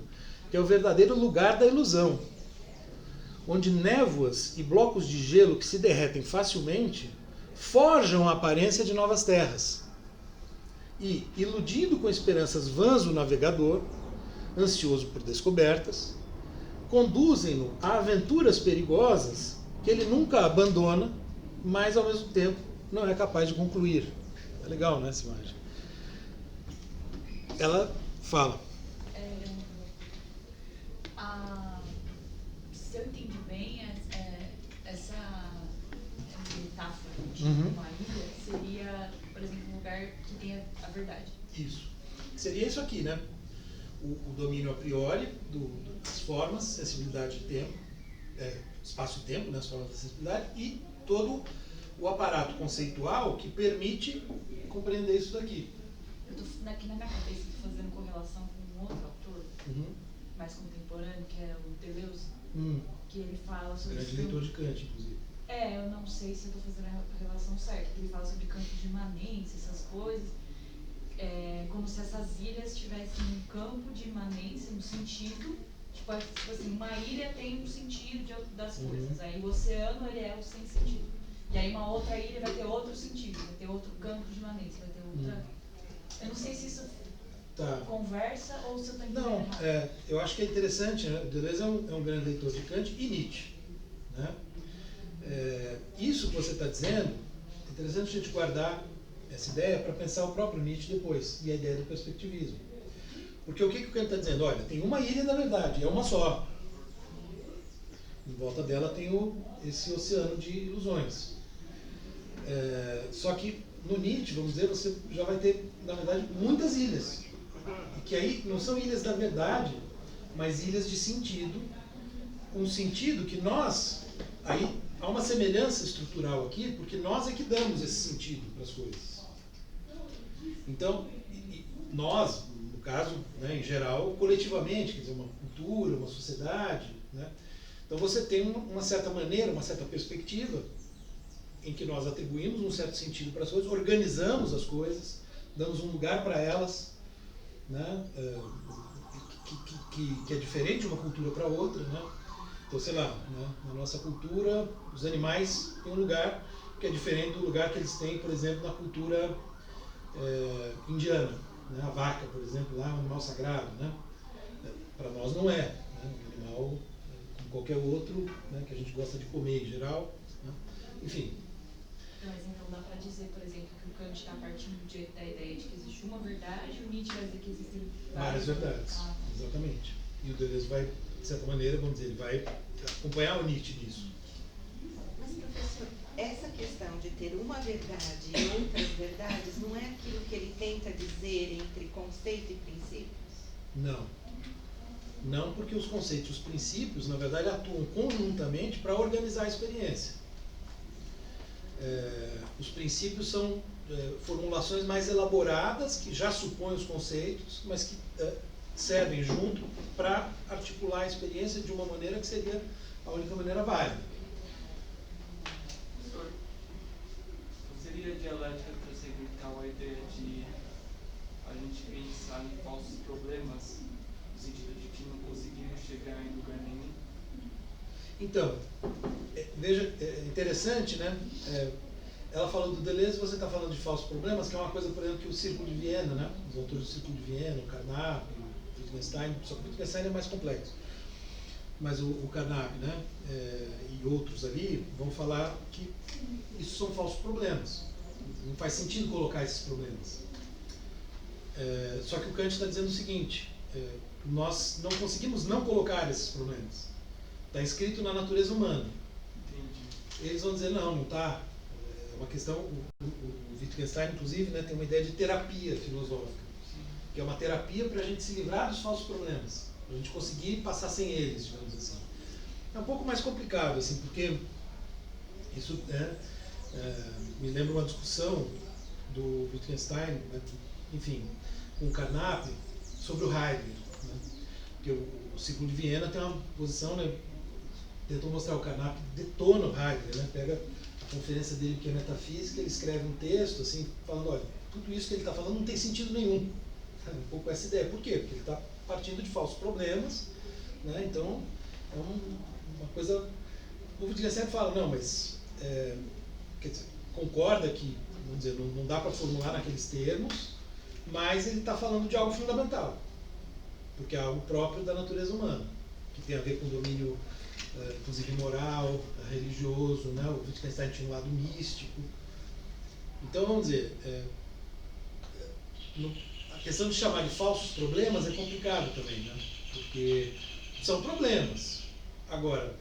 que é o verdadeiro lugar da ilusão, onde névoas e blocos de gelo que se derretem facilmente forjam a aparência de novas terras. E, iludindo com esperanças vãs o navegador, ansioso por descobertas, conduzem-no a aventuras perigosas que ele nunca abandona, mas ao mesmo tempo não é capaz de concluir. É legal, né, essa imagem? Ela fala. Se eu entendi bem, essa metáfora de uma ilha seria, por exemplo, um lugar que tenha a verdade. Isso. Seria isso aqui, né? O domínio a priori das formas, sensibilidade de tempo, espaço e tempo, né, as formas da sensibilidade, e todo o aparato conceitual que permite compreender isso daqui. Eu estou aqui na minha cabeça fazendo correlação com um outro autor, mais contemporâneo, que é o Deleuze, que ele fala sobre... Grande leitor de Kant, inclusive. Eu não sei se eu estou fazendo a relação certa, que ele fala sobre campos de imanência, essas coisas, como se essas ilhas tivessem um campo de imanência, um sentido, tipo assim, uma ilha tem um sentido das coisas, aí o oceano ele é o sem sentido. E aí uma outra ilha vai ter outro sentido, vai ter outro campo de imanência, vai ter outra... Eu não sei se isso conversa ou se eu estou entendendo errado. Eu acho que é interessante, né? Deleuze é um grande leitor de Kant e Nietzsche. Né? Isso que você está dizendo, é interessante a gente guardar essa ideia para pensar o próprio Nietzsche depois, e a ideia do perspectivismo. Porque o que o Kant está dizendo? Olha, tem uma ilha da verdade, é uma só. Em volta dela tem esse oceano de ilusões. Só que no Nietzsche, vamos dizer, você já vai ter, na verdade, muitas ilhas. E que aí não são ilhas da verdade, mas ilhas de sentido. Um sentido que nós, aí há uma semelhança estrutural aqui, porque nós é que damos esse sentido para as coisas. Então, nós, no caso, né, em geral, coletivamente, quer dizer, uma cultura, uma sociedade, né? Então você tem uma certa maneira, uma certa perspectiva em que nós atribuímos um certo sentido para as coisas, organizamos as coisas, damos um lugar para elas, né? Que é diferente de uma cultura para outra, né? Então, sei lá, né? Na nossa cultura, os animais têm um lugar que é diferente do lugar que eles têm, por exemplo, na cultura indiana. Né? A vaca, por exemplo, lá é um animal sagrado, né? Para nós não é, né? Um animal como qualquer outro, né? Que a gente gosta de comer em geral, né? Enfim. Mas então dá para dizer, por exemplo, que o Kant está partindo da ideia de que existe uma verdade, e o Nietzsche vai dizer que existem várias verdades. Exatamente. E o Deleuze vai, de certa maneira, vamos dizer, ele vai acompanhar o Nietzsche nisso. Mas, professor, essa questão de ter uma verdade e outras verdades não é aquilo que ele tenta dizer entre conceito e princípios? Não. Não, porque os conceitos e os princípios, na verdade, atuam conjuntamente para organizar a experiência. Os princípios são formulações mais elaboradas, que já supõem os conceitos, mas que servem junto para articular a experiência de uma maneira que seria a única maneira válida. Professor, não seria dialética transcendental a ideia de a gente pensar em falsos problemas, no sentido de que não conseguimos chegar em lugar nenhum? Então, veja, é interessante, né? Ela falou do Deleuze, você está falando de falsos problemas, que é uma coisa, por exemplo, que o Círculo de Viena, né? Os autores do Círculo de Viena, o Carnap, o Wittgenstein, só que o Wittgenstein é mais complexo. Mas o Carnap, né? E outros ali vão falar que isso são falsos problemas. Não faz sentido colocar esses problemas. Só que o Kant está dizendo o seguinte, nós não conseguimos não colocar esses problemas. Está inscrito na natureza humana. Entendi. Eles vão dizer, não está. É uma questão, o Wittgenstein, inclusive, né, tem uma ideia de terapia filosófica, que é uma terapia para a gente se livrar dos falsos problemas, para a gente conseguir passar sem eles, digamos assim. É um pouco mais complicado, assim, porque isso me lembra uma discussão do Wittgenstein, né, enfim, com o Carnap, sobre o Heidegger. Né, porque o Círculo de Viena tem uma posição, né, tentou mostrar o Carnap, detona o Heidegger, né, pega a conferência dele que é metafísica, ele escreve um texto assim, falando, olha, tudo isso que ele está falando não tem sentido nenhum. Um pouco essa ideia. Por quê? Porque ele está partindo de falsos problemas, né, então é uma coisa... O Wittgenstein fala, não, mas quer dizer, concorda que, vamos dizer, não dá para formular naqueles termos, mas ele está falando de algo fundamental, porque é algo próprio da natureza humana, que tem a ver com o domínio, inclusive moral, religioso, né? O Wittgenstein tinha um lado místico. Então, vamos dizer, a questão de chamar de falsos problemas é complicado também, né? Porque são problemas. Agora,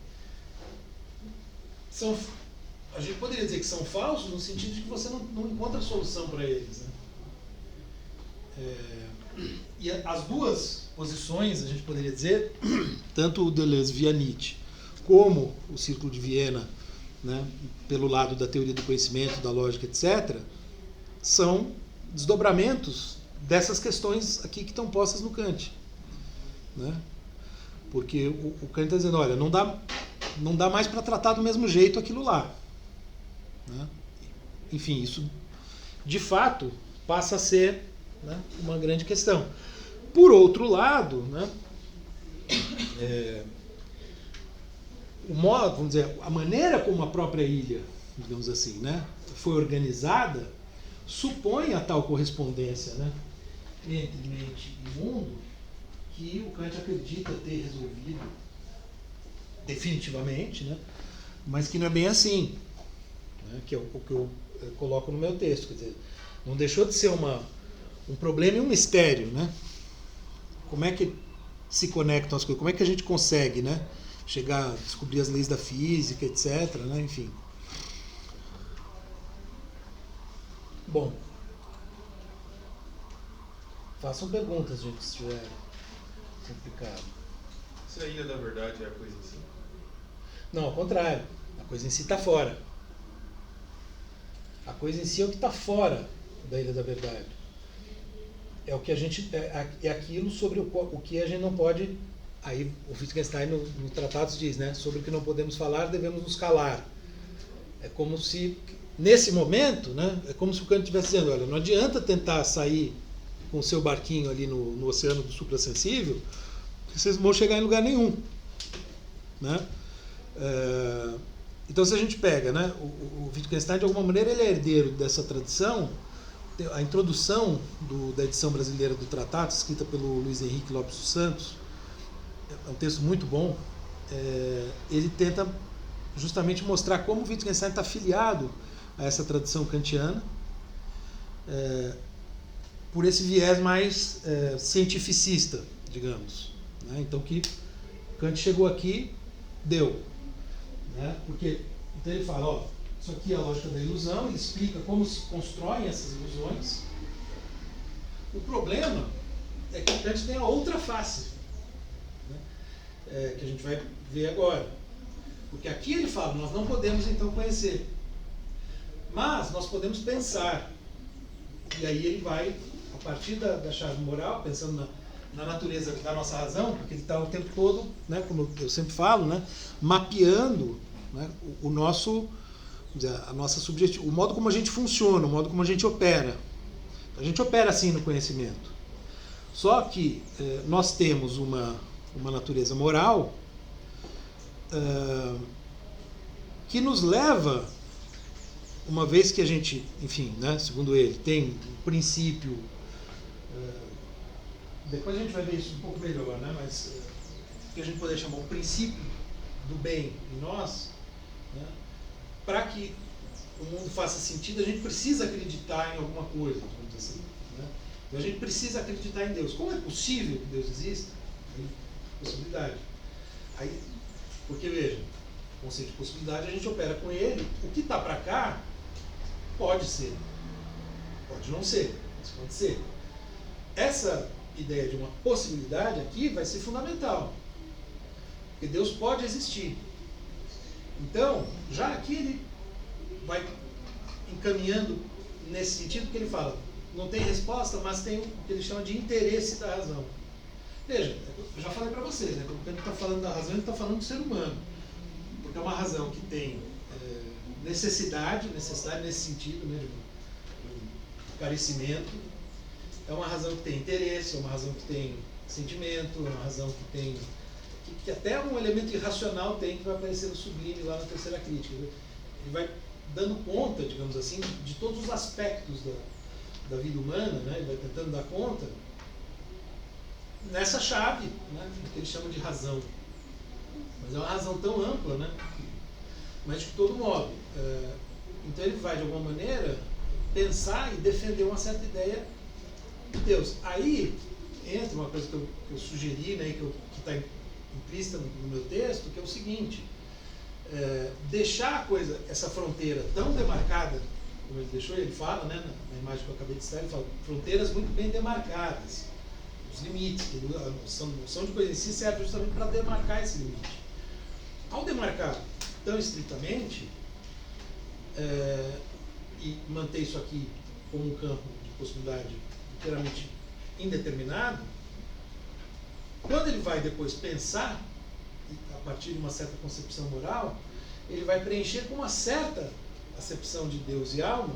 a gente poderia dizer que são falsos no sentido de que você não encontra solução para eles, né? E as duas posições, a gente poderia dizer, tanto o Deleuze via Nietzsche, como o Círculo de Viena, né, pelo lado da teoria do conhecimento, da lógica, etc., são desdobramentos dessas questões aqui que estão postas no Kant. Né? Porque o Kant está dizendo, olha, não dá mais para tratar do mesmo jeito aquilo lá. Né? Enfim, isso de fato passa a ser, né, uma grande questão. Por outro lado, né, o modo, vamos dizer, a maneira como a própria ilha, digamos assim, né, foi organizada, supõe a tal correspondência, né, entre mente e mundo, que o Kant acredita ter resolvido definitivamente, né, mas que não é bem assim, né, que é o que eu coloco no meu texto. Quer dizer, não deixou de ser um problema e um mistério, né? Como é que se conectam as coisas? Como é que a gente consegue, né, chegar a descobrir as leis da física, etc., né? Enfim. Bom, façam perguntas, gente, se estiver complicado. Se a ilha da verdade é a coisa em si? Não, ao contrário. A coisa em si está fora. A coisa em si é o que está fora da ilha da verdade. É o que a gente é aquilo sobre o que a gente não pode. Aí o Wittgenstein no Tratados diz, né, sobre o que não podemos falar, devemos nos calar. É como se nesse momento, né, é como se o Kant estivesse dizendo, olha, não adianta tentar sair com o seu barquinho ali no oceano do suprassensível, porque vocês não vão chegar em lugar nenhum, né? Então, se a gente pega, né, o Wittgenstein, de alguma maneira, ele é herdeiro dessa tradição. A introdução da edição brasileira do Tratado, escrita pelo Luiz Henrique Lopes dos Santos, é um texto muito bom. Ele tenta justamente mostrar como o Wittgenstein está filiado a essa tradição kantiana, por esse viés mais cientificista, digamos. Né? Então, que Kant chegou aqui, deu. Né? Porque, então ele fala, ó, isso aqui é a lógica da ilusão, ele explica como se constroem essas ilusões. O problema é que o Kant tem a outra face, né? Que a gente vai ver agora. Porque aqui ele fala, nós não podemos então conhecer, mas nós podemos pensar. E aí ele vai, a partir da chave moral, pensando na natureza da nossa razão, porque ele está o tempo todo, né, como eu sempre falo, né, mapeando, né, o nosso... a nossa subjetiva, o modo como a gente funciona, o modo como a gente opera. A gente opera assim no conhecimento. Só que nós temos uma natureza moral que nos leva, uma vez que a gente, enfim, né, segundo ele, tem um princípio, depois a gente vai ver isso um pouco melhor, né, mas que a gente poderia chamar o princípio do bem em nós, né, para que o mundo faça sentido, a gente precisa acreditar em alguma coisa, vamos dizer assim, né? E a gente precisa acreditar em Deus. Como é possível que Deus exista? Tem possibilidade. Aí, porque, veja, o conceito de possibilidade, a gente opera com ele. O que está para cá pode ser, pode não ser, mas pode ser. Essa ideia de uma possibilidade aqui vai ser fundamental, porque Deus pode existir. Então, já aqui ele vai encaminhando nesse sentido que ele fala, não tem resposta, mas tem o que ele chama de interesse da razão. Veja, eu já falei para vocês, né? Quando ele está falando da razão, ele está falando do ser humano. Porque é uma razão que tem necessidade nesse sentido, né? De carecimento. É uma razão que tem interesse, é uma razão que tem sentimento, é uma razão que tem... que até um elemento irracional tem, que vai aparecer no sublime lá na terceira crítica. Ele vai dando conta, digamos assim, de todos os aspectos da vida humana, né? Ele vai tentando dar conta nessa chave, né? Que ele chama de razão. Mas é uma razão tão ampla, né? Mas de todo modo. Então ele vai, de alguma maneira, pensar e defender uma certa ideia de Deus. Aí entra uma coisa que eu sugeri, né? Que está implícita no meu texto, que é o seguinte: deixar a coisa, essa fronteira tão demarcada, como ele deixou, ele fala, né, na imagem que eu acabei de citar, ele fala fronteiras muito bem demarcadas, os limites, a noção de coisa em si serve justamente para demarcar esse limite. Ao demarcar tão estritamente, e manter isso aqui como um campo de possibilidade inteiramente indeterminado, quando ele vai depois pensar, a partir de uma certa concepção moral, ele vai preencher com uma certa acepção de Deus e alma,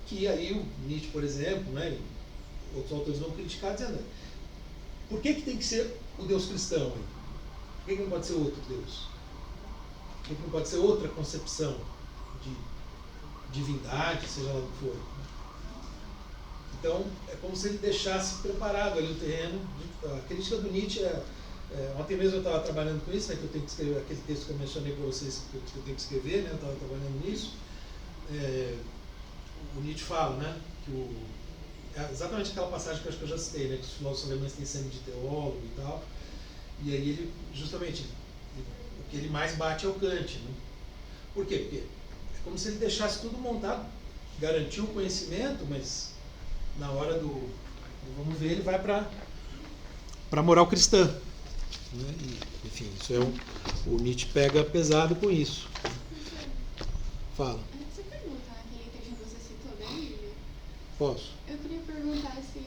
que aí o Nietzsche, por exemplo, né, outros autores vão criticar, dizendo: por que tem que ser o Deus cristão? Por que não pode ser outro Deus? Por que não pode ser outra concepção de divindade, seja lá o que for? Então, é como se ele deixasse preparado ali o terreno. A crítica do Nietzsche ontem mesmo eu estava trabalhando com isso, né, que eu tenho que escrever aquele texto que eu mencionei para vocês, que eu tenho que escrever, né, eu estava trabalhando nisso. O Nietzsche fala, né, que exatamente aquela passagem que eu acho que eu já citei, né, que os filósofos alemães têm sangue de teólogo e tal, e aí ele, justamente, o que ele mais bate é o Kant, né? Por quê? Porque é como se ele deixasse tudo montado, garantiu o conhecimento, mas na hora do vamos ver, ele vai para a moral cristã, né? E, enfim, isso o Nietzsche pega pesado com isso. Fala. Você pergunta naquele trecho que você citou da Bíblia? Posso? Eu queria perguntar se,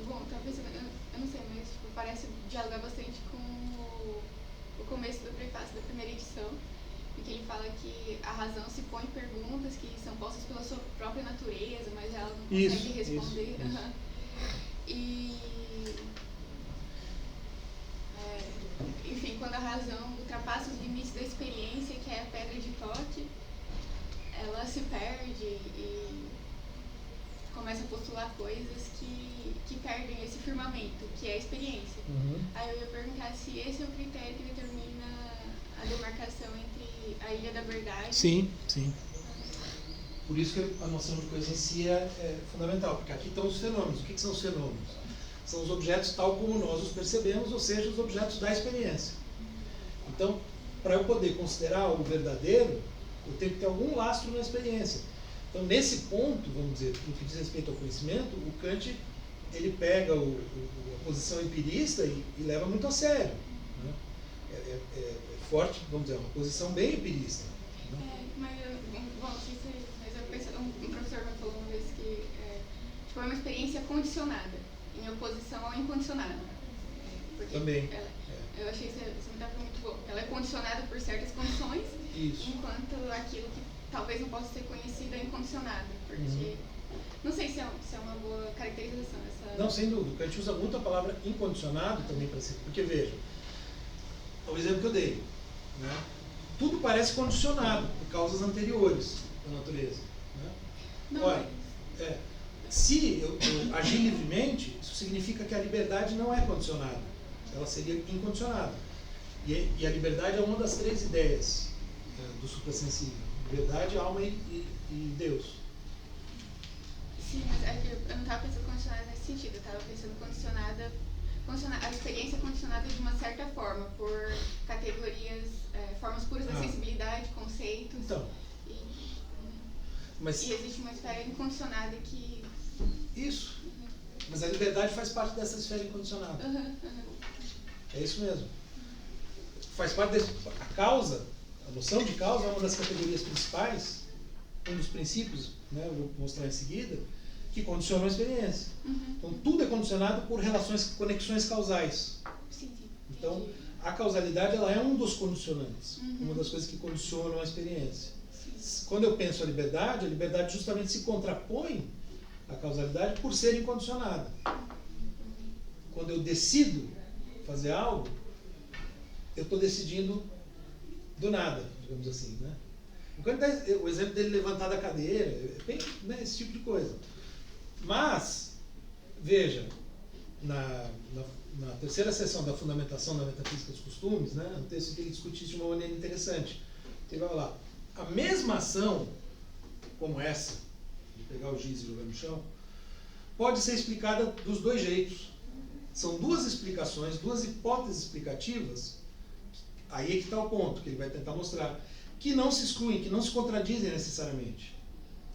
bom, talvez, eu não sei, mas tipo, parece dialogar bastante com o começo do prefácio da primeira edição, em que ele fala que a razão se põe perguntas que são postas pela sua própria natureza, mas ela não consegue responder. Isso. E, enfim, quando a razão ultrapassa os limites da experiência, que é a pedra de toque, ela se perde e começa a postular coisas que perdem esse firmamento, que é a experiência. Uhum. Aí eu ia perguntar se esse é o critério que determina a demarcação entre a Ilha da Verdade. Sim, sim. Por isso que a noção de coisa em si é fundamental, porque aqui estão os fenômenos. O que são os fenômenos? São os objetos tal como nós os percebemos, ou seja, os objetos da experiência. Então, para eu poder considerar o verdadeiro, eu tenho que ter algum lastro na experiência. Então, nesse ponto, vamos dizer, no que diz respeito ao conhecimento, o Kant ele pega a posição empirista e leva muito a sério, né? É forte, vamos dizer, uma posição bem empirista, né? Mas eu penso, um professor me falou uma vez que tipo, é uma experiência condicionada, em oposição ao incondicionado. Porque Também. Eu achei essa metáfora muito boa. Ela é condicionada por certas condições, Isso. enquanto aquilo que talvez não possa ser conhecido é incondicionado. Porque não sei se é uma boa caracterização essa. Não, sem dúvida. O Kant usa muito a palavra incondicionado também para ser. Porque, veja, é o exemplo que eu dei, né? Tudo parece condicionado por causas anteriores da natureza, né? Não, Ora, se eu agir livremente, isso significa que a liberdade não é condicionada. Ela seria incondicionada. E a liberdade é uma das três ideias do suprassensível: liberdade, alma e Deus. Sim, mas eu não estava pensando condicionada nesse sentido. Eu estava pensando condicionada, a experiência condicionada de uma certa forma, por categorias, formas puras da sensibilidade, conceitos. Então, e existe uma esfera incondicionada que... Isso. Mas a liberdade faz parte dessa esfera incondicionada. É isso mesmo. Faz parte desse... A causa, a noção de causa é uma das categorias principais um dos princípios, né, eu vou mostrar em seguida, que condicionam a experiência. Então, tudo é condicionado por conexões causais. Sim, sim. Então, a causalidade ela é um dos condicionantes, uma das coisas que condicionam a experiência. Quando eu penso a liberdade justamente se contrapõe à causalidade por ser incondicionada. Quando eu decido fazer algo, eu estou decidindo do nada, digamos assim, né? O exemplo dele levantar da cadeira, bem, né, esse tipo de coisa. Mas, veja, na terceira seção da Fundamentação da Metafísica dos Costumes, né, um texto que ele discute isso de uma maneira interessante. Ele vai lá, a mesma ação, como essa, de pegar o giz e jogar no chão, pode ser explicada dos dois jeitos. São duas explicações, duas hipóteses explicativas, aí é que está o ponto, que ele vai tentar mostrar, que não se excluem, que não se contradizem necessariamente.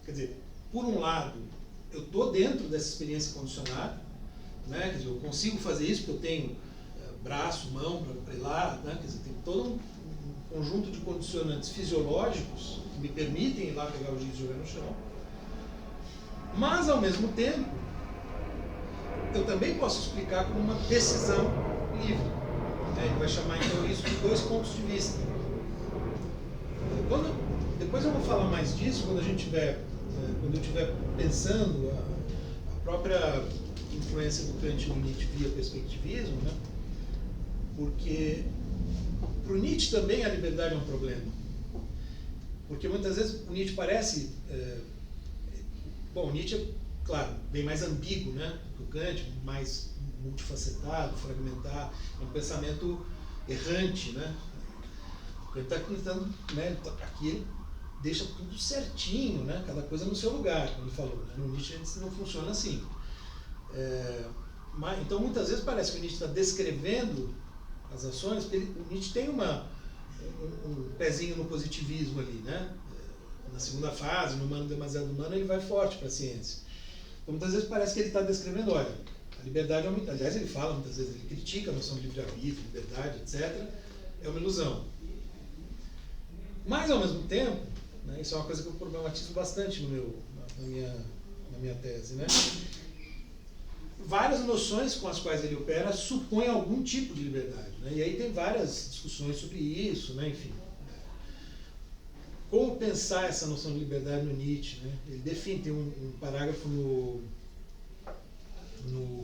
Quer dizer, por um lado, eu estou dentro dessa experiência condicionada, né? Quer dizer, eu consigo fazer isso porque eu tenho braço, mão para ir lá, né? Quer dizer, tem todo um conjunto de condicionantes fisiológicos que me permitem ir lá pegar o giz e jogar no chão. Mas, ao mesmo tempo, eu também posso explicar como uma decisão livre. Ele vai chamar então isso de dois pontos de vista. Depois eu vou falar mais disso quando eu estiver pensando a própria influência do Kant no Nietzsche via perspectivismo, né? Porque para o Nietzsche também a liberdade é um problema. Porque muitas vezes o Nietzsche parece... o Nietzsche é, claro, bem mais ambíguo, né, do que o Kant, mais multifacetado, fragmentado, é um pensamento errante, né? Ele está tentando, né, aqui ele deixa tudo certinho, né, cada coisa no seu lugar, como ele falou. Né? No Nietzsche não funciona assim. Então muitas vezes parece que o Nietzsche está descrevendo as ações, porque o Nietzsche tem um pezinho no positivismo ali, né? Na segunda fase, no humano demasiado humano, ele vai forte para a ciência. Então muitas vezes parece que ele está descrevendo, olha, a liberdade é uma... Aliás, ele fala muitas vezes, ele critica a noção de livre-arbítrio, liberdade, etc. É uma ilusão. Mas, ao mesmo tempo, né, isso é uma coisa que eu problematizo bastante na minha tese, né? Várias noções com as quais ele opera supõem algum tipo de liberdade, né? E aí tem várias discussões sobre isso, né? Enfim. Como pensar essa noção de liberdade no Nietzsche, né? Ele define, tem um parágrafo no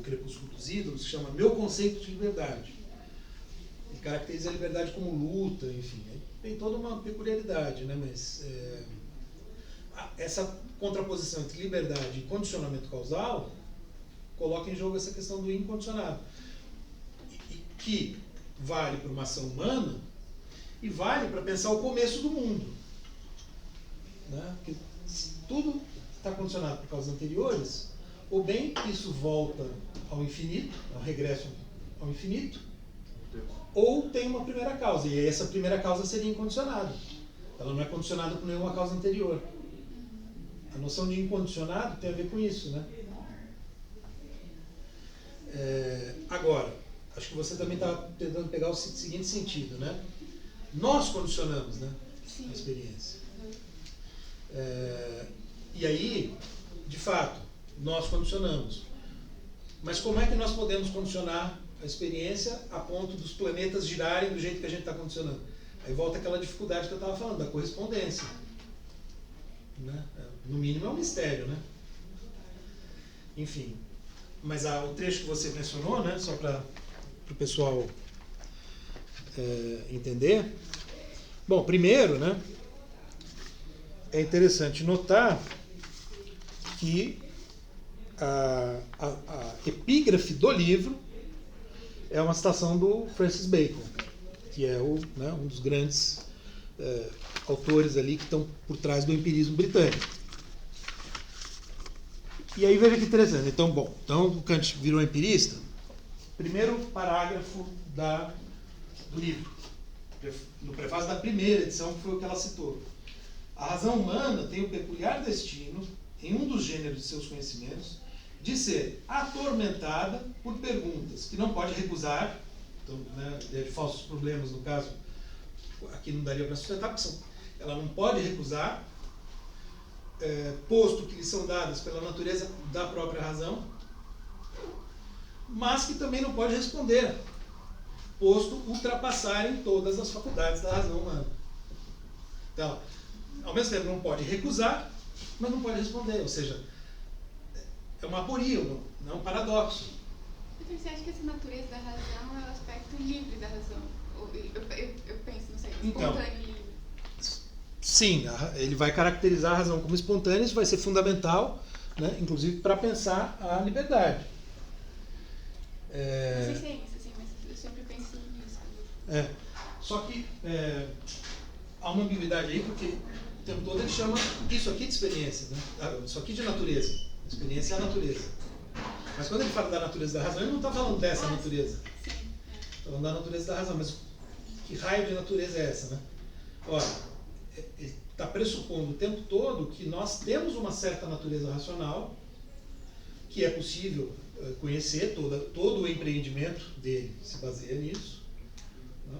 Crepúsculo dos Ídolos que chama Meu Conceito de Liberdade. Ele caracteriza a liberdade como luta, enfim. Tem toda uma peculiaridade, né? Mas essa contraposição entre liberdade e condicionamento causal coloca em jogo essa questão do incondicionado, que vale para uma ação humana e vale para pensar o começo do mundo. Né? Porque tudo está condicionado por causas anteriores, ou bem isso volta ao infinito, ao regresso ao infinito, ou tem uma primeira causa, e essa primeira causa seria incondicionada. Ela não é condicionada por nenhuma causa anterior. A noção de incondicionado tem a ver com isso, né? Agora, acho que você também está tentando pegar o seguinte sentido, né? Nós condicionamos, né, a experiência. E aí, de fato, nós condicionamos. Mas como é que nós podemos condicionar a experiência a ponto dos planetas girarem do jeito que a gente está condicionando? Aí volta aquela dificuldade que eu estava falando, da correspondência. Né? No mínimo é um mistério, né? Enfim. Mas o trecho que você mencionou, né, só para o pessoal entender. Bom, primeiro, né, é interessante notar que a epígrafe do livro é uma citação do Francis Bacon, que é um dos grandes autores ali que estão por trás do empirismo britânico. E aí veja que interessante. Então o Kant virou empirista. Primeiro parágrafo do livro, no prefácio da primeira edição, que foi o que ela citou. A razão humana tem o peculiar destino, em um dos gêneros de seus conhecimentos, de ser atormentada por perguntas que não pode recusar. Então, né, de falsos problemas, no caso, aqui não daria para sustentar, porque ela não pode recusar, posto que lhes são dadas pela natureza da própria razão, mas que também não pode responder, posto ultrapassarem todas as faculdades da razão humana. Então, ao mesmo tempo não pode recusar, mas não pode responder, ou seja, é uma aporia, não é um paradoxo. Então, você acha que essa natureza da razão é o aspecto livre da razão? Eu penso, não sei, espontâneo livre. Sim, ele vai caracterizar a razão como espontânea, isso vai ser fundamental, né, inclusive para pensar a liberdade. Não sei se é isso, assim, mas eu sempre penso nisso. Só que há uma ambiguidade aí, porque o tempo todo ele chama isso aqui de experiência, né? Isso aqui de natureza. A experiência é a natureza. Mas quando ele fala da natureza da razão, ele não está falando dessa natureza. Sim. Está falando da natureza da razão, mas que raio de natureza é essa, né? Ora, ele está pressupondo o tempo todo que nós temos uma certa natureza racional, que é possível conhecer, todo o empreendimento dele se baseia nisso, né?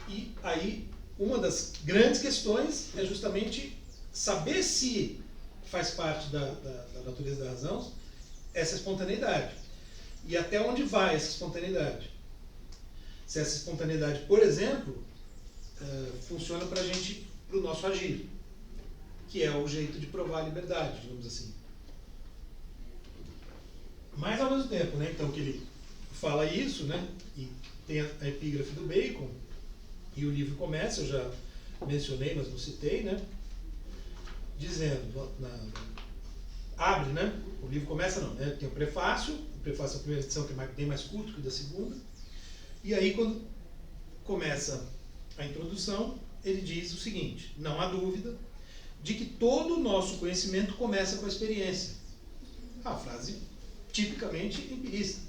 E aí, uma das grandes questões é justamente saber se faz parte da natureza da razão essa espontaneidade. E até onde vai essa espontaneidade? Se essa espontaneidade, por exemplo, funciona para o nosso agir, que é o jeito de provar a liberdade, digamos assim. Mas ao mesmo tempo, né, então que ele fala isso, né, e tem a epígrafe do Bacon, e o livro começa, eu já mencionei, mas não citei, né, dizendo, abre, né, o livro começa não, né, tem o prefácio da primeira edição que é bem mais curto que o da segunda, e aí quando começa a introdução, ele diz o seguinte: não há dúvida de que todo o nosso conhecimento começa com a experiência. A frase tipicamente empirista.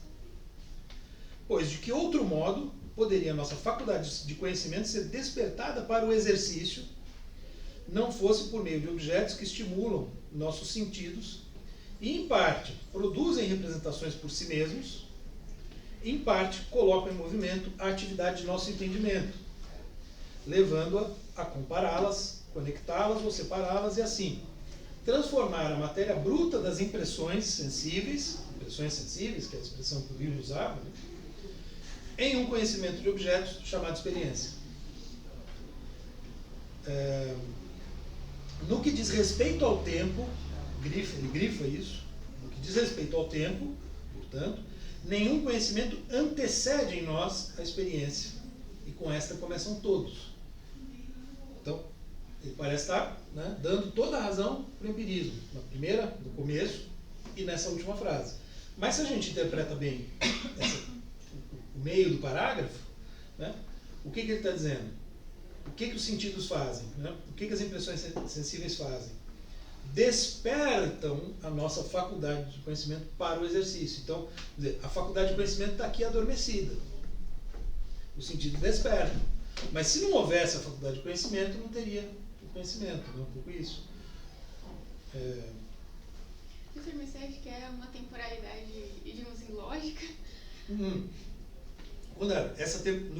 Pois de que outro modo poderia a nossa faculdade de conhecimento ser despertada para o exercício, não fosse por meio de objetos que estimulam nossos sentidos e, em parte, produzem representações por si mesmos, em parte, colocam em movimento a atividade de nosso entendimento, levando-a a compará-las, conectá-las ou separá-las e, assim, transformar a matéria bruta das impressões sensíveis, que é a expressão que o livro usava, né, em um conhecimento de objetos chamado experiência. No que diz respeito ao tempo, ele grifa isso, no que diz respeito ao tempo, portanto, nenhum conhecimento antecede em nós a experiência, e com esta começam todos. Então, ele parece estar, né, dando toda a razão para o empirismo, na primeira, no começo, e nessa última frase. Mas se a gente interpreta bem o meio do parágrafo, né, o que ele está dizendo? O que os sentidos fazem? Né? O que as impressões sensíveis fazem? Despertam a nossa faculdade de conhecimento para o exercício. Então, quer dizer, a faculdade de conhecimento está aqui adormecida. O sentido desperta. Mas se não houvesse a faculdade de conhecimento, não teria o conhecimento. Não é um pouco isso? Professor, mas você acha que é uma temporalidade, digamos assim, lógica? No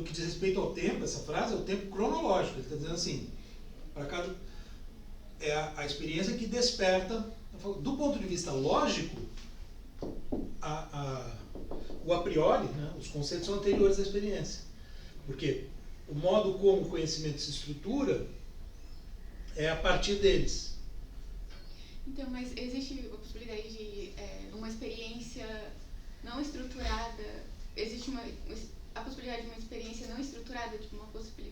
que diz respeito ao tempo, essa frase é o tempo cronológico. Ele está dizendo assim, para cada é a experiência que desperta. Do ponto de vista lógico, o a priori, né, os conceitos são anteriores à experiência. Porque o modo como o conhecimento se estrutura é a partir deles. Então, mas existe a possibilidade de uma experiência não estruturada, existe a possibilidade de uma experiência não estruturada, tipo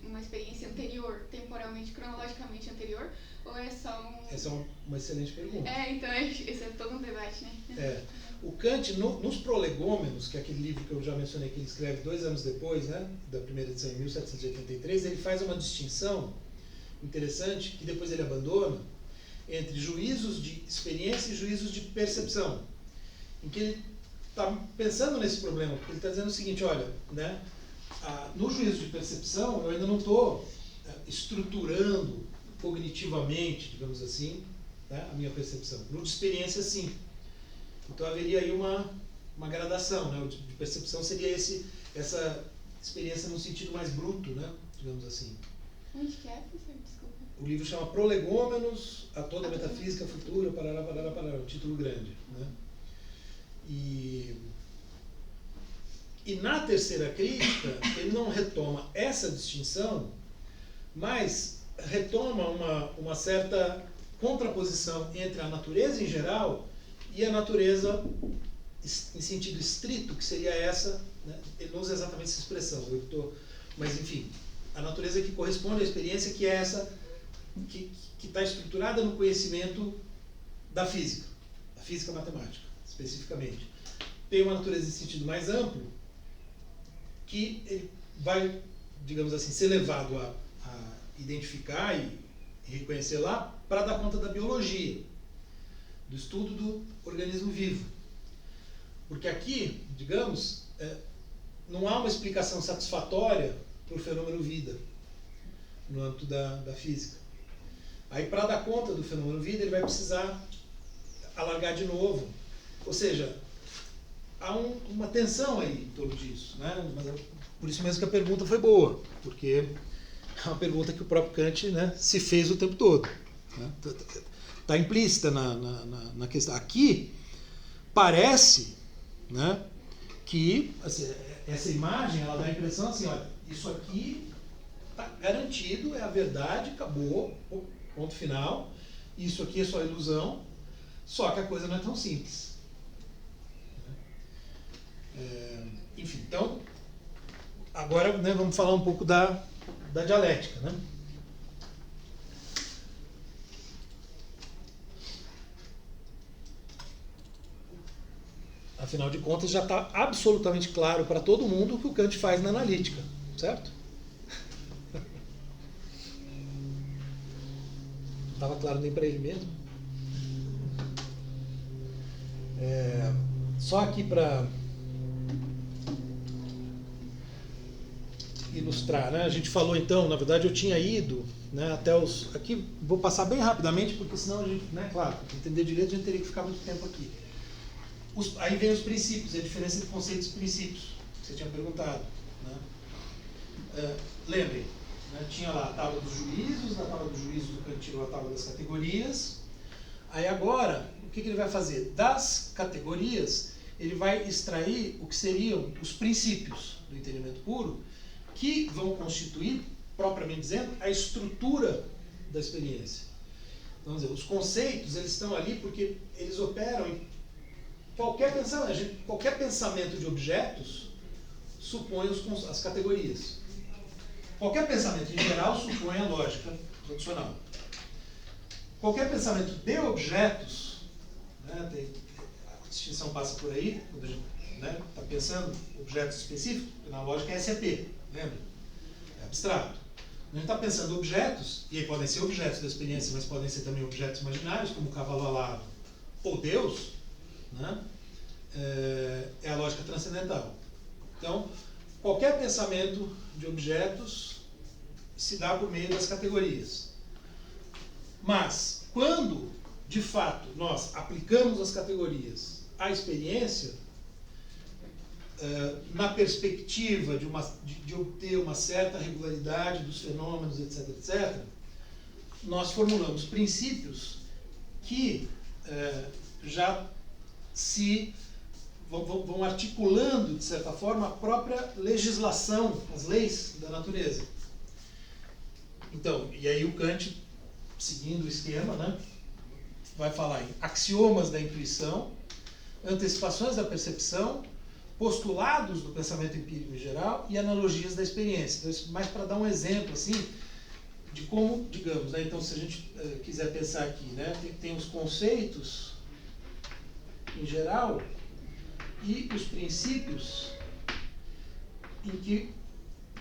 uma experiência anterior, temporalmente, cronologicamente anterior, ou é só um... Essa é uma excelente pergunta. Então esse é todo um debate, né? O Kant, nos Prolegômenos, que é aquele livro que eu já mencionei, que ele escreve 2 anos depois, né, da primeira edição, em 1783, ele faz uma distinção interessante, que depois ele abandona, entre juízos de experiência e juízos de percepção, em que ele está pensando nesse problema, porque ele está dizendo o seguinte, olha, né, no juízo de percepção eu ainda não estou estruturando cognitivamente, digamos assim, né, a minha percepção. No de experiência, sim. Então haveria aí uma gradação, né? O de percepção seria essa experiência num sentido mais bruto, né, digamos assim. Onde que é, professor? Desculpa. O livro chama Prolegômenos a toda a metafísica futura, parará, parará, parará, um título grande, né? E na terceira crítica, ele não retoma essa distinção, mas retoma uma certa contraposição entre a natureza em geral e a natureza em sentido estrito, que seria essa, né? Ele não usa exatamente essa expressão, mas enfim, a natureza que corresponde à experiência, que é essa que está estruturada no conhecimento da física matemática, especificamente. Tem uma natureza em sentido mais amplo, que ele vai, digamos assim, ser levado a identificar e reconhecer lá para dar conta da biologia, do estudo do organismo vivo. Porque aqui, digamos, não há uma explicação satisfatória para o fenômeno vida no âmbito da física. Aí, para dar conta do fenômeno vida, ele vai precisar alargar de novo. Ou seja, há uma tensão aí em torno disso, né? Mas por isso mesmo que a pergunta foi boa, porque é uma pergunta que o próprio Kant, né, se fez o tempo todo. Né? Está implícita na questão. Aqui, parece, né, que assim, essa imagem ela dá a impressão assim, olha, isso aqui está garantido, é a verdade, acabou, ponto final, isso aqui é só ilusão, só que a coisa não é tão simples. Enfim, então, agora, né, vamos falar um pouco da dialética, né? Afinal de contas, já está absolutamente claro para todo mundo o que o Kant faz na analítica, certo? Estava claro nem para ele mesmo. Só aqui para ilustrar, né? A gente falou então, na verdade eu tinha ido, né, até os... Aqui vou passar bem rapidamente, porque senão a gente, né, claro, para entender direito a gente teria que ficar muito tempo aqui. Aí vem os princípios, a diferença entre conceitos e princípios, que você tinha perguntado. Né? Lembrem, né, tinha lá a tábua dos juízos, na tábua dos juízos o Kant tirou a tábua das categorias. Aí agora, o que ele vai fazer? Das categorias, ele vai extrair o que seriam os princípios do entendimento puro, que vão constituir, propriamente dizendo, a estrutura da experiência. Então, vamos dizer, os conceitos eles estão ali porque eles operam em qualquer pensamento de objetos supõe as categorias. Qualquer pensamento em geral supõe a lógica tradicional. Qualquer pensamento de objetos, né, a distinção passa por aí, quando a gente está pensando em objetos específicos, na lógica é SAP, lembra? É abstrato. A gente está pensando em objetos, e aí podem ser objetos da experiência, mas podem ser também objetos imaginários, como o cavalo alado ou Deus, né? É a lógica transcendental. Então, qualquer pensamento de objetos se dá por meio das categorias. Mas, quando, de fato, nós aplicamos as categorias à experiência, na perspectiva de obter uma certa regularidade dos fenômenos, etc., etc., nós formulamos princípios que já vão articulando, de certa forma, a própria legislação, as leis da natureza. Então, e aí o Kant, seguindo o esquema, né, vai falar em axiomas da intuição, antecipações da percepção, postulados do pensamento empírico em geral e analogias da experiência. Então, isso mais para dar um exemplo, assim, de como, digamos, né, então se a gente quiser pensar aqui, né, tem os conceitos em geral e os princípios em que,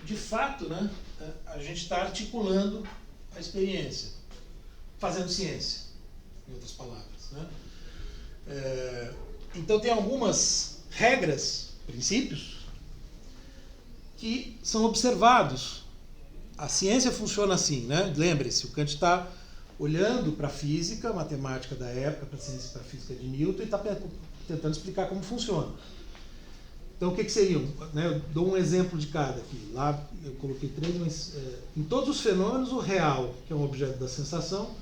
de fato, né, a gente está articulando a experiência, fazendo ciência, em outras palavras. Né? Então tem algumas regras, princípios, que são observados. A ciência funciona assim, né? Lembre-se, o Kant está olhando para a física, matemática da época, para a ciência, para a física de Newton, e está tentando explicar como funciona. Então, o que seriam? Né, eu dou um exemplo de cada aqui. Lá eu coloquei 3, mas em todos os fenômenos, o real, que é um objeto da sensação,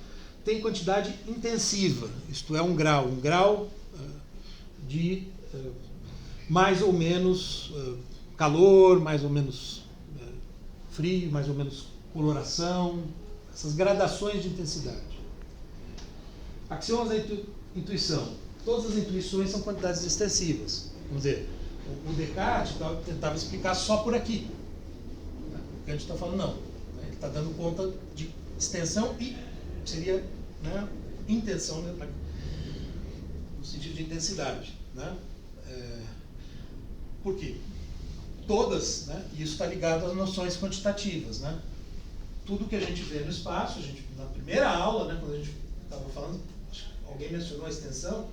tem quantidade intensiva, isto é, um grau de mais ou menos calor, mais ou menos frio, mais ou menos coloração, essas gradações de intensidade. Axiomas da intuição. Todas as intuições são quantidades extensivas. Vamos dizer, o Descartes tentava explicar só por aqui. O Kant está falando não. Ele está dando conta de extensão e seria, né, intenção, né, no sentido de intensidade. Né? Por quê? Todas, né, e isso está ligado às noções quantitativas. Né? Tudo que a gente vê no espaço, na primeira aula, né, quando a gente estava falando, acho que alguém mencionou a extensão,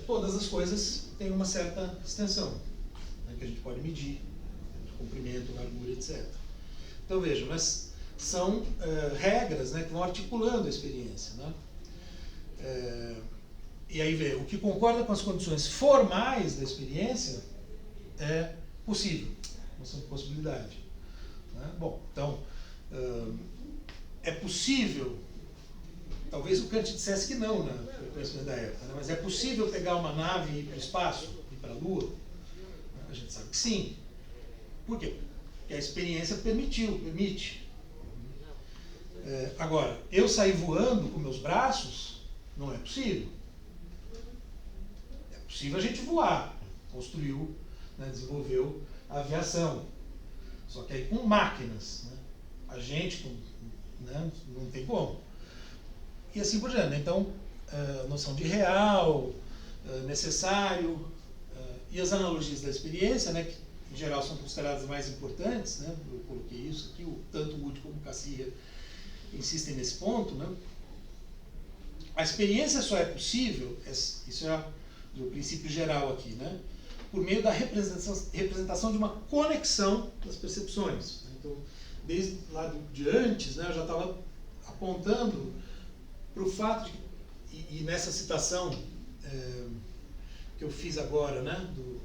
todas as coisas têm uma certa extensão, né, que a gente pode medir, comprimento, largura, etc. Então vejam, mas são regras, né, que vão articulando a experiência. Né? E aí vê, o que concorda com as condições formais da experiência é possível, noção de possibilidade. Né? Bom, então, é possível, talvez o Kant dissesse que não, né, no conhecimento da época, né? Mas é possível pegar uma nave e ir para o espaço, ir para a Lua? A gente sabe que sim. Por quê? Porque a experiência permite. Agora, eu sair voando com meus braços, não é possível. É possível a gente voar, construiu, né, desenvolveu a aviação. Só que aí com máquinas, né? A gente né, não tem como. E assim por diante. Então, noção de real, necessário, e as analogias da experiência, né, que em geral são consideradas mais importantes, né, eu coloquei isso aqui, tanto o Wood como o Cassirer insistem nesse ponto. Né. A experiência só é possível, isso é o princípio geral aqui, né, por meio da representação de uma conexão das percepções. Então, desde lá de antes, né, eu já estava apontando para o fato de, e nessa citação que eu fiz agora, né, do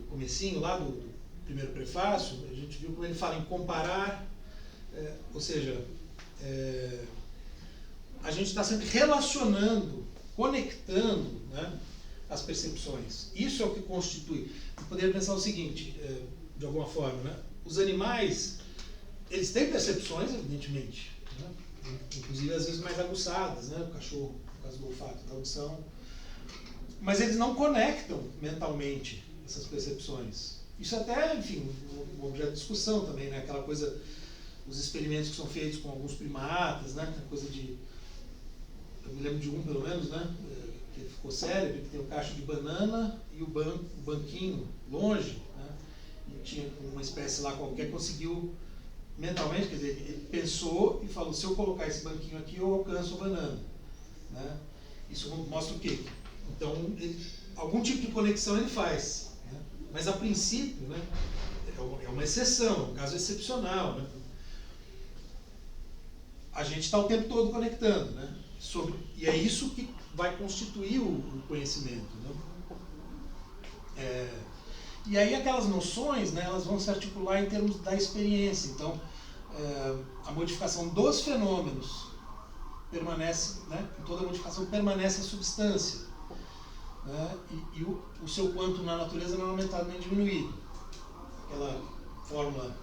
comecinho lá do primeiro prefácio, a gente viu como ele fala em comparar, ou seja, a gente está sempre relacionando, conectando, né, as percepções. Isso é o que constitui. Eu poderia pensar o seguinte, de alguma forma, né, os animais, eles têm percepções, evidentemente, né, inclusive às vezes mais aguçadas, né, o cachorro, por causa do olfato, da audição, mas eles não conectam mentalmente essas percepções. Isso até, enfim, um objeto de discussão também, né, aquela coisa, os experimentos que são feitos com alguns primatas, né, a coisa de, eu me lembro de um pelo menos, né, que ficou célebre, que tem o cacho de banana e o banquinho longe, né, e tinha uma espécie lá qualquer que conseguiu mentalmente, quer dizer, ele pensou e falou, se eu colocar esse banquinho aqui, eu alcanço a banana. Né? Isso mostra o quê? Então, algum tipo de conexão ele faz. Né? Mas, a princípio, né, é uma exceção, é um caso excepcional. Né? A gente está o tempo todo conectando. Né? E é isso que vai constituir o conhecimento. Né? E aí aquelas noções, né, elas vão se articular em termos da experiência. Então, a modificação dos fenômenos permanece, né, toda modificação permanece a substância. Né, e o seu quanto na natureza não é aumentado nem diminuído. Aquela fórmula,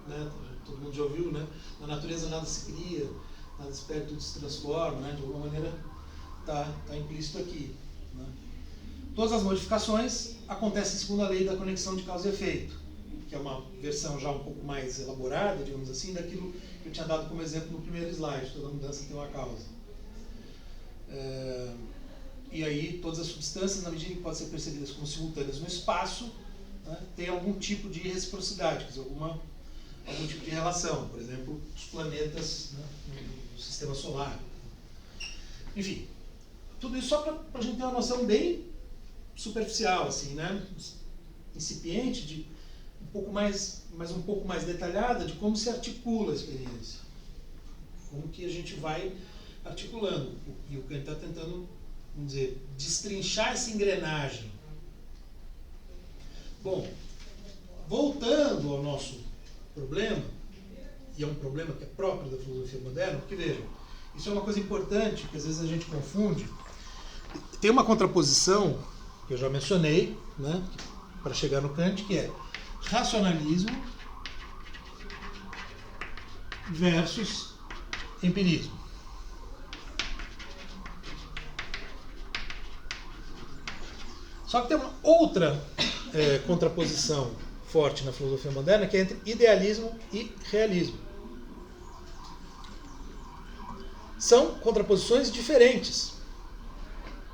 né, todo mundo já ouviu, né, na natureza nada se cria, nada se perde, tudo se transforma, né, de alguma maneira está implícito aqui. Né. Todas as modificações acontecem segundo a lei da conexão de causa e efeito, que é uma versão já um pouco mais elaborada, digamos assim, daquilo que eu tinha dado como exemplo no primeiro slide, toda mudança tem uma causa. E aí todas as substâncias, na medida que podem ser percebidas como simultâneas no espaço, né, tem algum tipo de reciprocidade, quer dizer, algum tipo de relação, por exemplo, os planetas, né, no sistema solar. Enfim, tudo isso só para a gente ter uma noção bem superficial, assim, né, incipiente, de um pouco mais detalhada de como se articula a experiência, como que a gente vai articulando. E o Kant está tentando, vamos dizer, destrinchar essa engrenagem, Bom, voltando ao nosso problema, e é um problema que é próprio da filosofia moderna, porque vejam, isso é uma coisa importante que às vezes a gente confunde. Tem uma contraposição, que eu já mencionei, né, para chegar no Kant, que é racionalismo versus empirismo. Só que tem uma outra contraposição forte na filosofia moderna, que é entre idealismo e realismo. São contraposições diferentes.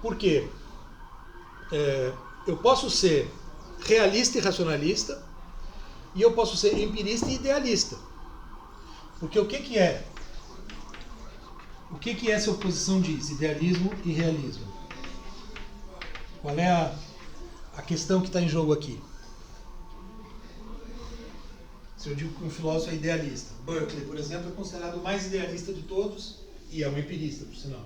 Por quê? Eu posso ser realista e racionalista, e eu posso ser empirista e idealista. Porque o que é? O que essa oposição diz? Idealismo e realismo. Qual é a questão que está em jogo aqui? Se eu digo que um filósofo é idealista, Berkeley, por exemplo, é considerado o mais idealista de todos e é um empirista, por sinal.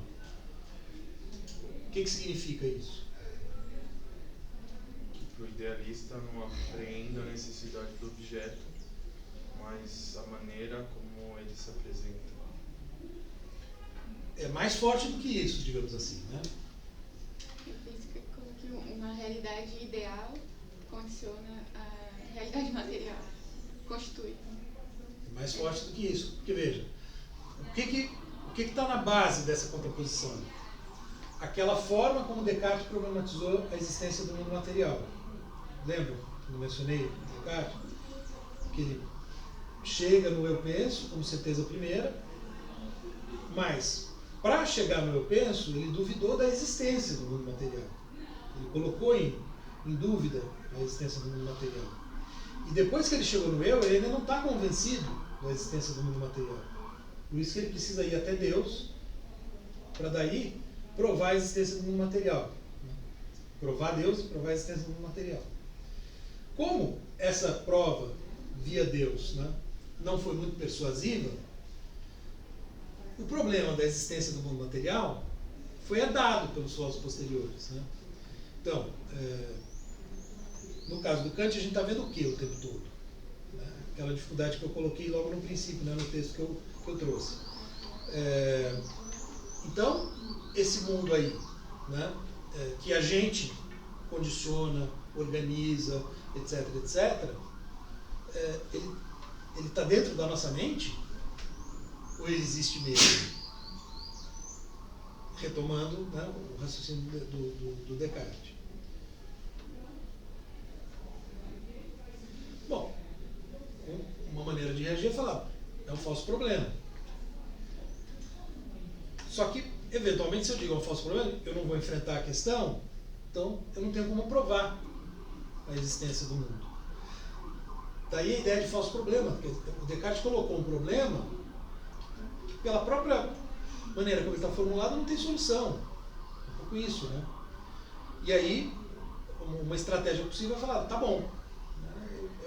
O que significa isso? Que para o idealista não apreenda a necessidade do objeto, mas a maneira como ele se apresenta. É mais forte do que isso, digamos assim, né? Eu penso que uma realidade ideal condiciona a realidade material, constitui. É mais forte do que isso, porque veja, o que está na base dessa contraposição? Aquela forma como Descartes problematizou a existência do mundo material. Lembra que eu mencionei Descartes? Que ele chega no eu penso como certeza primeira, mas para chegar no eu penso, ele duvidou da existência do mundo material. Ele colocou em dúvida a existência do mundo material. E depois que ele chegou no eu, ele ainda não está convencido da existência do mundo material. Por isso que ele precisa ir até Deus, para daí provar a existência do mundo material. Provar Deus e provar a existência do mundo material. Como essa prova via Deus, né, não foi muito persuasiva, o problema da existência do mundo material foi herdado pelos filósofos posteriores. Né? Então, no caso do Kant, a gente está vendo o que o tempo todo? Né? Aquela dificuldade que eu coloquei logo no princípio, né, no texto que eu trouxe. Então, esse mundo aí, né, que a gente condiciona, organiza, etc., etc., ele está dentro da nossa mente ou ele existe mesmo? Retomando, né, o raciocínio do Descartes. Bom, uma maneira de reagir é falar, é um falso problema. Só que, eventualmente, se eu digo é um falso problema, eu não vou enfrentar a questão, então eu não tenho como provar a existência do mundo. Daí a ideia de falso problema, porque o Descartes colocou um problema que, pela própria maneira como ele está formulado, não tem solução. É um pouco isso, né? E aí, uma estratégia possível é falar, tá bom,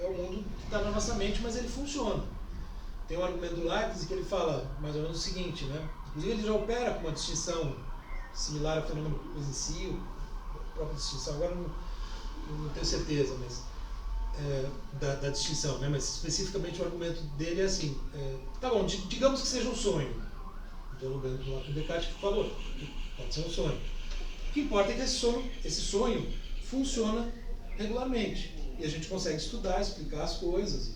é o mundo que está na nossa mente, mas ele funciona. Tem um argumento do Leibniz que ele fala mais ou menos o seguinte, né? Inclusive ele já opera com uma distinção similar ao fenômeno coisa em si, a própria distinção, agora não tenho certeza, mas da distinção, né? Mas especificamente o argumento dele é assim, tá bom, digamos que seja um sonho, dialogando lá com o Descartes que falou, pode ser um sonho. O que importa é que esse sonho funciona regularmente. E a gente consegue estudar, explicar as coisas.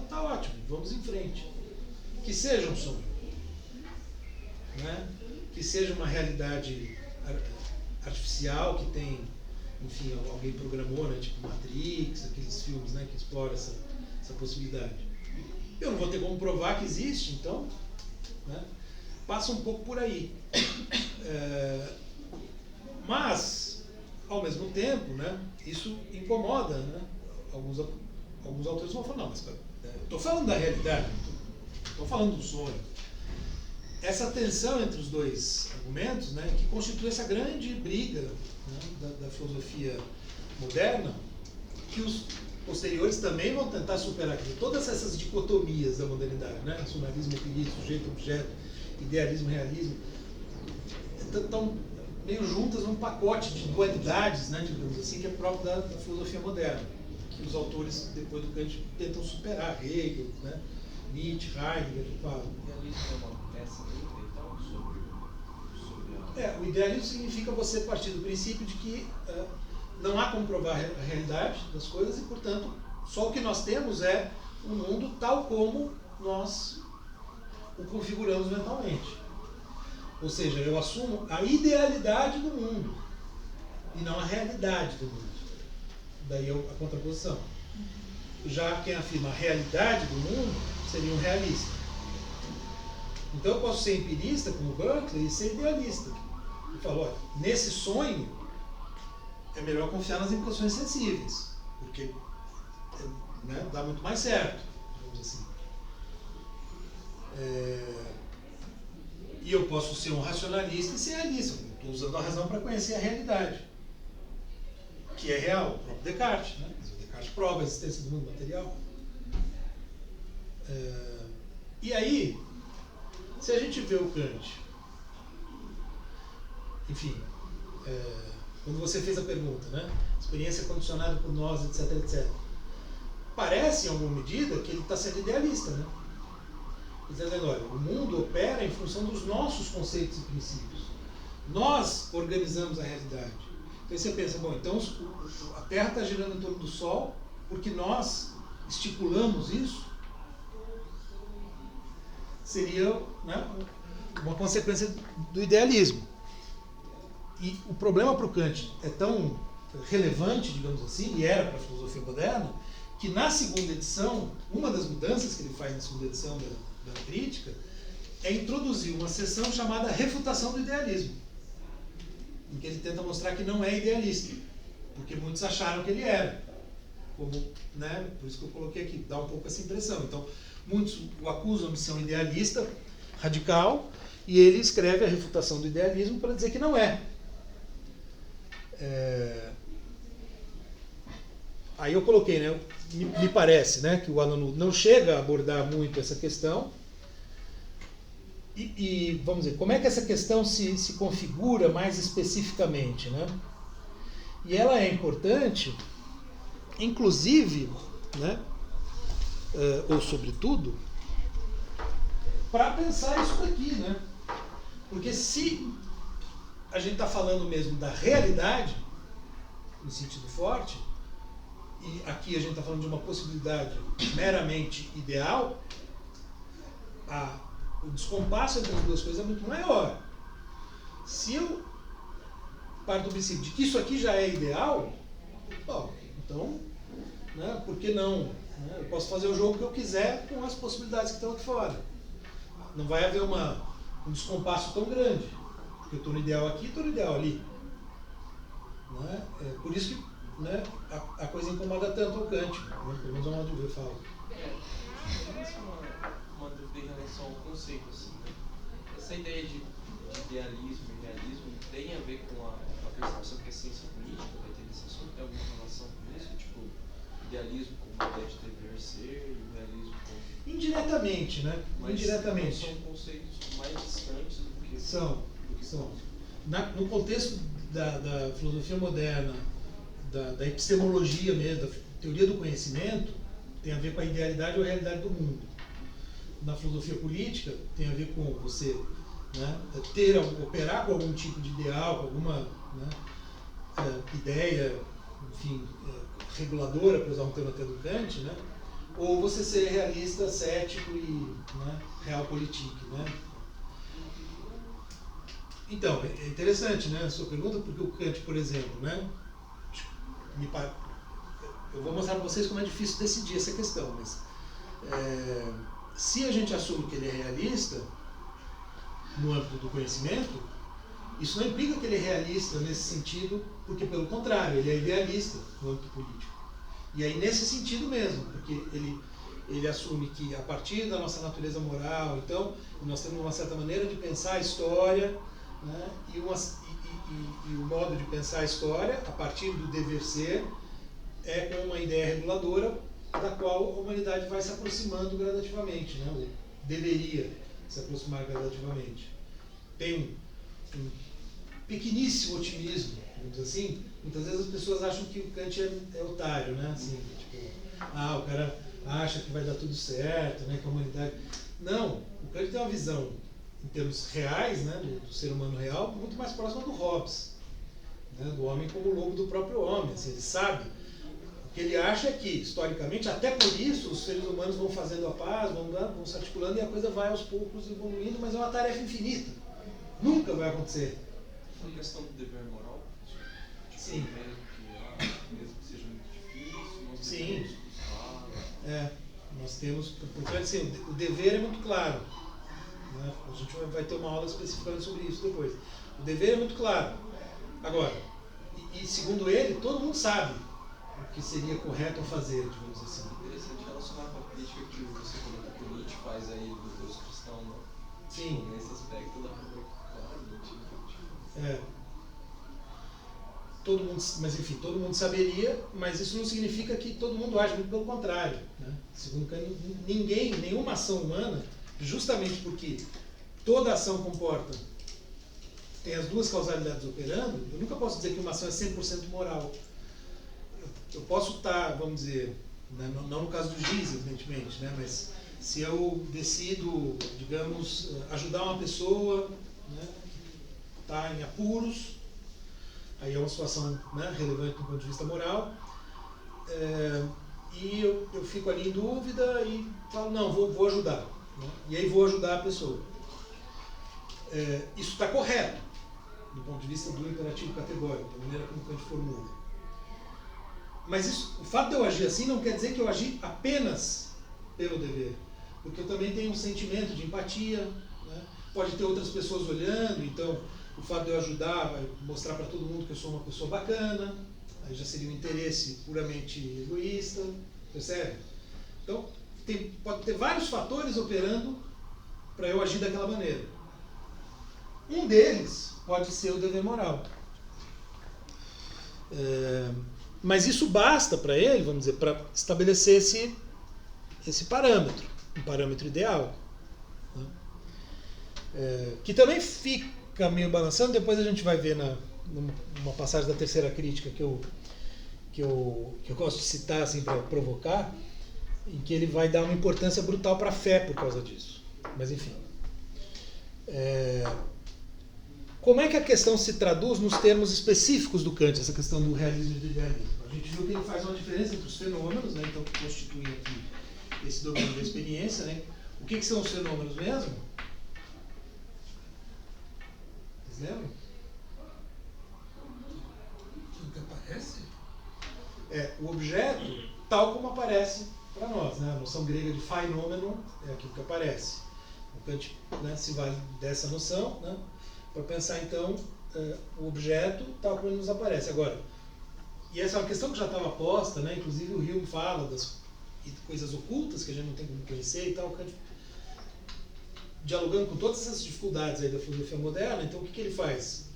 Tá ótimo, vamos em frente. Que seja um sonho. Né? Que seja uma realidade artificial que tem, enfim, alguém programou, né? Tipo Matrix, aqueles filmes, né, que exploram essa possibilidade. Eu não vou ter como provar que existe, então, né? Passa um pouco por aí. Mas, ao mesmo tempo, né, isso incomoda, né? Alguns autores vão falar, não, mas estou falando da realidade, estou falando do sonho. Essa tensão entre os dois argumentos, né, que constitui essa grande briga, né, da filosofia moderna, que os posteriores também vão tentar superar aqui. Todas essas dicotomias da modernidade, né, racionalismo, empirismo, sujeito, objeto, idealismo, realismo, estão meio juntas num pacote de dualidades, né, digamos assim, que é próprio da filosofia moderna. que os autores, depois do Kant, tentam superar, Hegel, né? Nietzsche, Heidegger, que falam. O idealismo é uma peça dentro, então, sobre a... O idealismo significa você partir do princípio de que não há como provar a realidade das coisas e, portanto, só o que nós temos é um mundo tal como nós o configuramos mentalmente. Ou seja, eu assumo a idealidade do mundo e não a realidade do mundo. Daí a contraposição. Já quem afirma a realidade do mundo seria um realista. Então eu posso ser empirista, como Berkeley, e ser idealista. E falo, olha, nesse sonho é melhor confiar nas implicações sensíveis, porque né, dá muito mais certo, digamos assim. E eu posso ser um racionalista e ser realista. Estou usando a razão para conhecer a realidade, que é real, o próprio Descartes. Né? O Descartes prova a existência do mundo material. E aí, se a gente vê o Kant, enfim, quando você fez a pergunta, né? Experiência condicionada por nós, etc, etc. Parece, em alguma medida, que ele está sendo idealista, né? Ele está dizendo, olha, o mundo opera em função dos nossos conceitos e princípios. Nós organizamos a realidade. Então aí você pensa, bom, então a Terra está girando em torno do Sol porque nós estipulamos isso? Seria, né, uma consequência do idealismo. E o problema para o Kant é tão relevante, digamos assim, e era para a filosofia moderna, que na segunda edição, uma das mudanças que ele faz na segunda edição da crítica é introduzir uma seção chamada Refutação do Idealismo, em que ele tenta mostrar que não é idealista, porque muitos acharam que ele era. Como, né, por isso que eu coloquei aqui, dá um pouco essa impressão. Então, muitos o acusam de ser um idealista radical, e ele escreve a Refutação do Idealismo para dizer que não é. Aí eu coloquei, né, me parece, né, que o aluno não chega a abordar muito essa questão. E vamos dizer, como é que essa questão se configura mais especificamente, né? E ela é importante, inclusive, né, ou sobretudo, para pensar isso daqui, né? Porque se a gente está falando mesmo da realidade, no sentido forte, e aqui a gente está falando de uma possibilidade meramente ideal, o descompasso entre as duas coisas é muito maior. Se eu parto do princípio de que isso aqui já é ideal, bom, então, né, por que não? Né, eu posso fazer o jogo que eu quiser com as possibilidades que estão aqui fora. Não vai haver um descompasso tão grande, porque eu estou no ideal aqui e estou no ideal ali. Né? Por isso que, né, a coisa incomoda tanto o Kant, né? Pelo menos é uma dúvida, eu falo. Uma dúvida em relação ao conceito, assim, né? Essa ideia de idealismo e realismo tem a ver com a percepção que a ciência política vai ter nesse assunto? Tem alguma relação com isso? Tipo, idealismo como ideia de dever ser, e realismo como... Indiretamente, né? Mas indiretamente. são conceitos mais distantes do que... São. No contexto da filosofia moderna, da epistemologia mesmo, da teoria do conhecimento, tem a ver com a idealidade ou a realidade do mundo. Na filosofia política, tem a ver com você, né, operar com algum tipo de ideal, com alguma, né, ideia, enfim, reguladora, para usar um termo até do Kant, né, ou você ser realista, cético e, né, realpolitik, né. Então, é interessante, né, a sua pergunta, porque o Kant, por exemplo, né, eu vou mostrar para vocês como é difícil decidir essa questão, mas se a gente assume que ele é realista no âmbito do conhecimento, isso não implica que ele é realista nesse sentido, porque pelo contrário, ele é idealista no âmbito político. E aí nesse sentido mesmo, porque ele assume que a partir da nossa natureza moral, então, nós temos uma certa maneira de pensar a história, né, e o modo de pensar a história, a partir do dever ser, é com uma ideia reguladora da qual a humanidade vai se aproximando gradativamente, né, ou deveria se aproximar gradativamente. Tem um pequeníssimo otimismo, vamos dizer assim, muitas vezes as pessoas acham que o Kant é otário, né? Assim, tipo, o cara acha que vai dar tudo certo, né? Que a humanidade... Não, o Kant tem uma visão, em termos reais, né? Do ser humano real, muito mais próxima do Hobbes, né? Do homem como lobo do próprio homem. Assim, ele sabe, o que ele acha é que, historicamente, até por isso, os seres humanos vão fazendo a paz, vão se articulando e a coisa vai aos poucos evoluindo, mas é uma tarefa infinita. Nunca vai acontecer. A questão do dever moral? Sim. Mesmo que seja muito difícil, nós Sim. devemos buscar. Nós temos, porque assim, o dever é muito claro, né? A gente vai ter uma aula especificamente sobre isso depois. O dever é muito claro. Agora, e segundo ele, todo mundo sabe o que seria correto a fazer, digamos assim. É interessante relacionar com a crítica que você comentou que o Nietzsche faz aí do Deus cristão, né? Sim. Tipo, nesse aspecto dá pra ver claramente. Todo mundo, mas enfim, todo mundo saberia, mas isso não significa que todo mundo age, muito pelo contrário, né? Segundo Kant, nenhuma ação humana, justamente porque toda ação tem as duas causalidades operando, eu nunca posso dizer que uma ação é 100% moral. Eu posso estar, vamos dizer, né, não no caso do Giz, evidentemente, né, mas se eu decido, digamos, ajudar uma pessoa, né, que está em apuros, aí é uma situação, né, relevante do ponto de vista moral, e eu fico ali em dúvida e falo, não, vou ajudar, né, e aí vou ajudar a pessoa. Isso está correto, do ponto de vista do imperativo categórico, da maneira como Kant formula. Mas o fato de eu agir assim não quer dizer que eu agi apenas pelo dever, porque eu também tenho um sentimento de empatia, né? Pode ter outras pessoas olhando, então o fato de eu ajudar vai mostrar para todo mundo que eu sou uma pessoa bacana, aí já seria um interesse puramente egoísta, percebe? Então pode ter vários fatores operando para eu agir daquela maneira. Um deles pode ser o dever moral. Mas isso basta para ele, vamos dizer, para estabelecer esse parâmetro, um parâmetro ideal, né? Que também fica meio balançando, depois a gente vai ver numa passagem da terceira crítica que eu gosto de citar assim, para provocar, em que ele vai dar uma importância brutal para a fé por causa disso. Mas enfim. Como é que a questão se traduz nos termos específicos do Kant, essa questão do realismo e do idealismo? A gente viu que ele faz uma diferença entre os fenômenos, né, então, que constituem aqui esse domínio da experiência. Né? O que são os fenômenos mesmo? Vocês lembram? Aquilo que aparece? O objeto tal como aparece para nós. Né? A noção grega de fenômeno é aquilo que aparece. O Kant, né, se vale dessa noção, né, para pensar, então, o objeto tal como ele nos aparece. Agora, e essa é uma questão que já estava posta, né? Inclusive o Hume fala das coisas ocultas que a gente não tem como conhecer e tal, Kant, dialogando com todas essas dificuldades aí da filosofia moderna. Então, o que ele faz?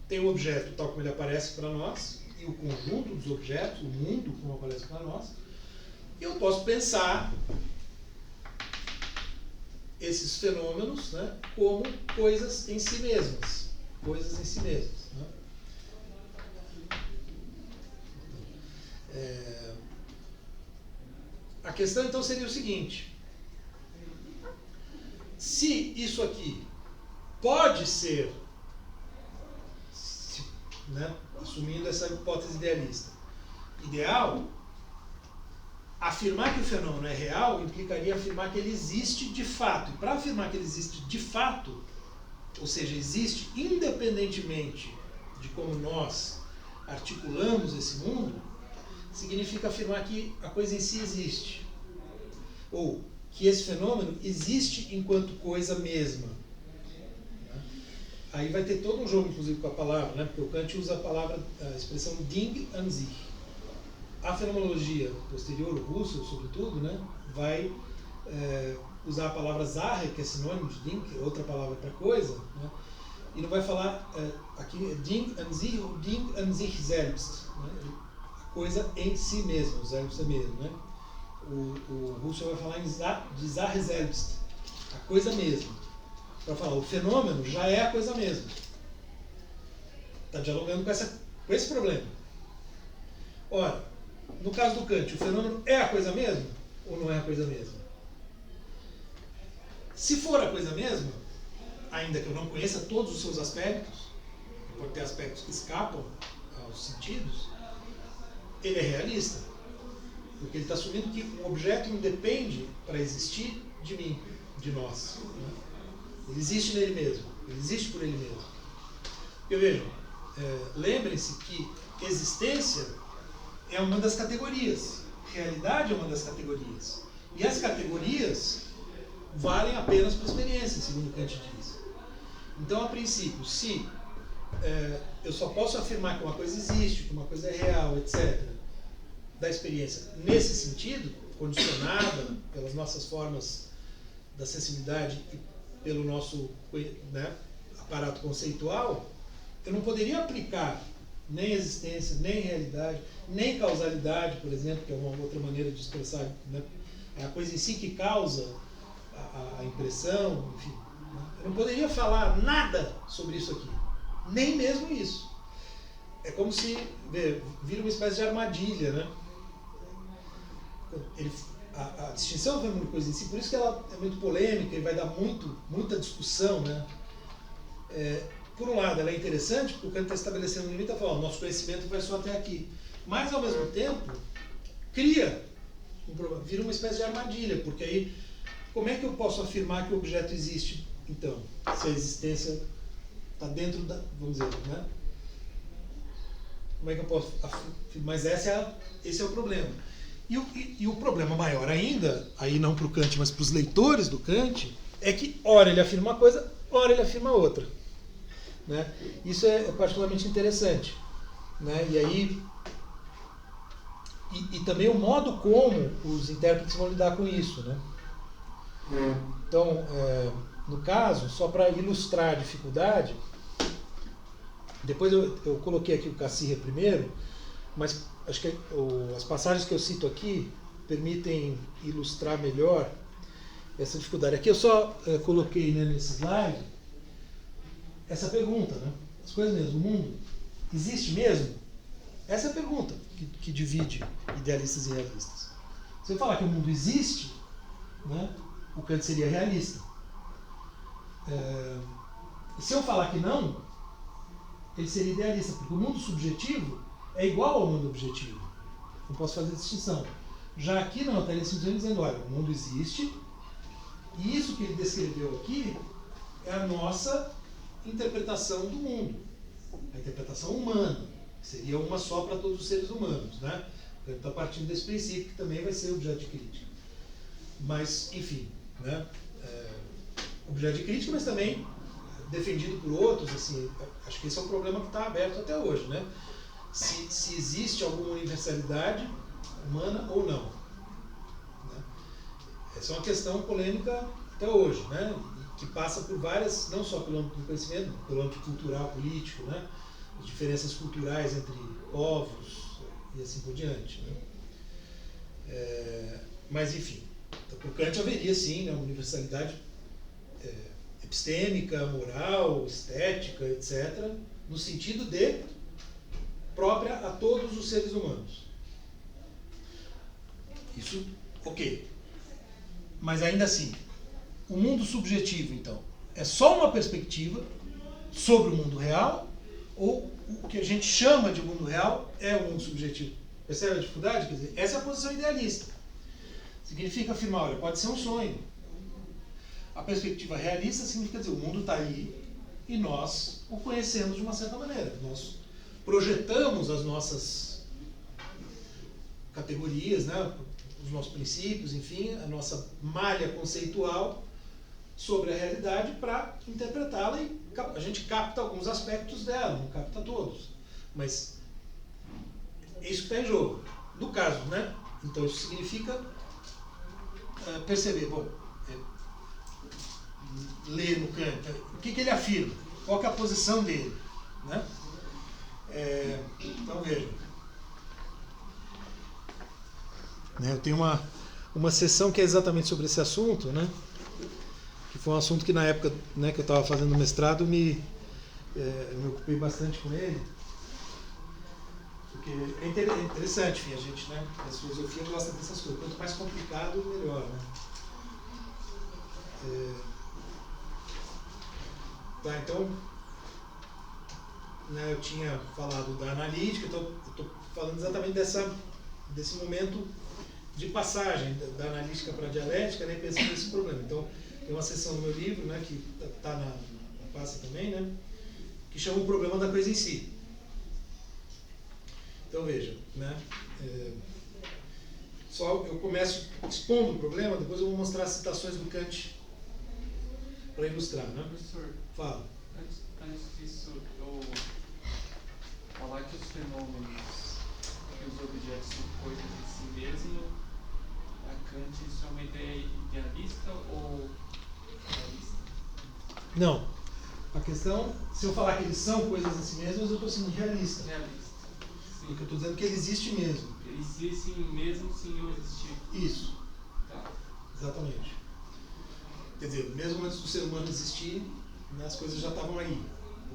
Tem o objeto tal como ele aparece para nós, e o conjunto dos objetos, o mundo como aparece para nós, e eu posso pensar esses fenômenos, né, como coisas em si mesmas. Coisas em si mesmas. Né? A questão então seria o seguinte: se isso aqui pode ser, né, assumindo essa hipótese idealista, ideal, afirmar que o fenômeno é real implicaria afirmar que ele existe de fato. E para afirmar que ele existe de fato, ou seja, existe independentemente de como nós articulamos esse mundo, significa afirmar que a coisa em si existe. Ou que esse fenômeno existe enquanto coisa mesma. Aí vai ter todo um jogo, inclusive, com a palavra, né? Porque o Kant usa a expressão Ding an sich. A fenomenologia posterior, o Russell, sobretudo, né, vai usar a palavra Sache, que é sinônimo de Ding, que é outra palavra para coisa, né, e não vai falar aqui Ding an sich ou Ding an sich selbst, né, a coisa em si mesma, o selbst é mesmo. Né. O Russell vai falar de Sache selbst, a coisa mesma, para falar o fenômeno já é a coisa mesma. Está dialogando com esse problema. Ora, no caso do Kant, o fenômeno é a coisa mesma ou não é a coisa mesma? Se for a coisa mesma, ainda que eu não conheça todos os seus aspectos, pode ter aspectos que escapam aos sentidos, ele é realista. Porque ele está assumindo que um objeto independe para existir de mim, de nós. Né? Ele existe nele mesmo, ele existe por ele mesmo. Porque vejam, lembrem-se que existência é uma das categorias, realidade é uma das categorias. E as categorias valem apenas para a experiência, segundo Kant diz. Então, a princípio, se eu só posso afirmar que uma coisa existe, que uma coisa é real, etc., da experiência nesse sentido, condicionada pelas nossas formas da sensibilidade e pelo nosso, né, aparato conceitual, eu não poderia aplicar nem existência, nem realidade, nem causalidade, por exemplo, que é uma outra maneira de expressar, né, é a coisa em si que causa a impressão, enfim. Né, eu não poderia falar nada sobre isso aqui, nem mesmo isso. É como se vira uma espécie de armadilha, né? A distinção do fenômeno de coisa em si, por isso que ela é muito polêmica e vai dar muita discussão, né? Por um lado, ela é interessante, porque o Kant está estabelecendo um limite, está falando, nosso conhecimento vai só até aqui. Mas, ao mesmo tempo, cria um problema, vira uma espécie de armadilha, porque aí, como é que eu posso afirmar que o objeto existe, então, se a existência está dentro da, vamos dizer, né? Como é que eu posso afirmar? Mas esse é o problema. E o problema maior ainda, aí não para o Kant, mas para os leitores do Kant, é que ora ele afirma uma coisa, ora ele afirma outra. Né? Isso é particularmente interessante. Né? E aí, e também o modo como os intérpretes vão lidar com isso. Né? Então, no caso, só para ilustrar a dificuldade, depois eu coloquei aqui o Cassirer primeiro, mas acho que as passagens que eu cito aqui permitem ilustrar melhor essa dificuldade. Aqui eu só coloquei, né, nesse slide essa pergunta, né? As coisas mesmo, o mundo existe mesmo? Essa é a pergunta que divide idealistas e realistas. Se eu falar que o mundo existe, né, o Kant seria realista. Se eu falar que não, ele seria idealista, porque o mundo subjetivo é igual ao mundo objetivo. Não posso fazer distinção. Já aqui não, estaria simplesmente dizendo, olha, o mundo existe, e isso que ele descreveu aqui é a nossa interpretação do mundo. A interpretação humana, que seria uma só para todos os seres humanos. Né? Ele está partindo desse princípio, que também vai ser objeto de crítica. Mas, enfim, né? Objeto de crítica, mas também defendido por outros. Assim, acho que esse é um problema que está aberto até hoje. Né? Se existe alguma universalidade humana ou não. Né? Essa é uma questão polêmica até hoje, né? Que passa por várias, não só pelo âmbito do conhecimento, pelo âmbito cultural, político, né? As diferenças culturais entre povos e assim por diante. Né? Mas, enfim, então, por Kant haveria sim, né, uma universalidade epistêmica, moral, estética, etc., no sentido de própria a todos os seres humanos. Isso, ok. Mas ainda assim, o mundo subjetivo, então, é só uma perspectiva sobre o mundo real, ou o que a gente chama de mundo real é o mundo subjetivo? Percebe a dificuldade? Quer dizer, essa é a posição idealista. Significa afirmar, olha, pode ser um sonho. A perspectiva realista significa dizer, o mundo está aí e nós o conhecemos de uma certa maneira. Nós projetamos as nossas categorias, né, os nossos princípios, enfim, a nossa malha conceitual sobre a realidade para interpretá-la, e a gente capta alguns aspectos dela, não capta todos. Mas é isso que está em jogo. No caso, né? Então isso significa perceber, bom, ler no Kant, o que ele afirma, qual que é a posição dele. Né? Então vejam. Eu tenho uma sessão que é exatamente sobre esse assunto, né? Que foi um assunto que na época, né, que eu estava fazendo mestrado me me ocupei bastante com ele, porque é interessante, enfim, a gente, né, a filosofia gosta dessas coisas, quanto mais complicado, melhor, né. Tá, então, né, eu tinha falado da analítica, então eu estou falando exatamente desse momento de passagem da analítica para a dialética, né, pensando nesse problema. Então, tem uma seção no meu livro, né, que está na pasta também, né, que chama o problema da coisa em si. Então, veja, né, só eu começo expondo o problema, depois eu vou mostrar as citações do Kant para ilustrar, né? Professor, Fala. antes disso, eu falar que os fenômenos, que os objetos são coisas em si mesmo, a Kant, isso é uma ideia idealista ou realista? Não. A questão, se eu falar que eles são coisas em si mesmas, eu estou sendo realista. Realista. Sim. Porque eu estou dizendo que ele existe mesmo. Eles existem mesmo sem eu existir. Isso. Tá. Exatamente. Quer dizer, mesmo antes do ser humano existir, né, as coisas já estavam aí.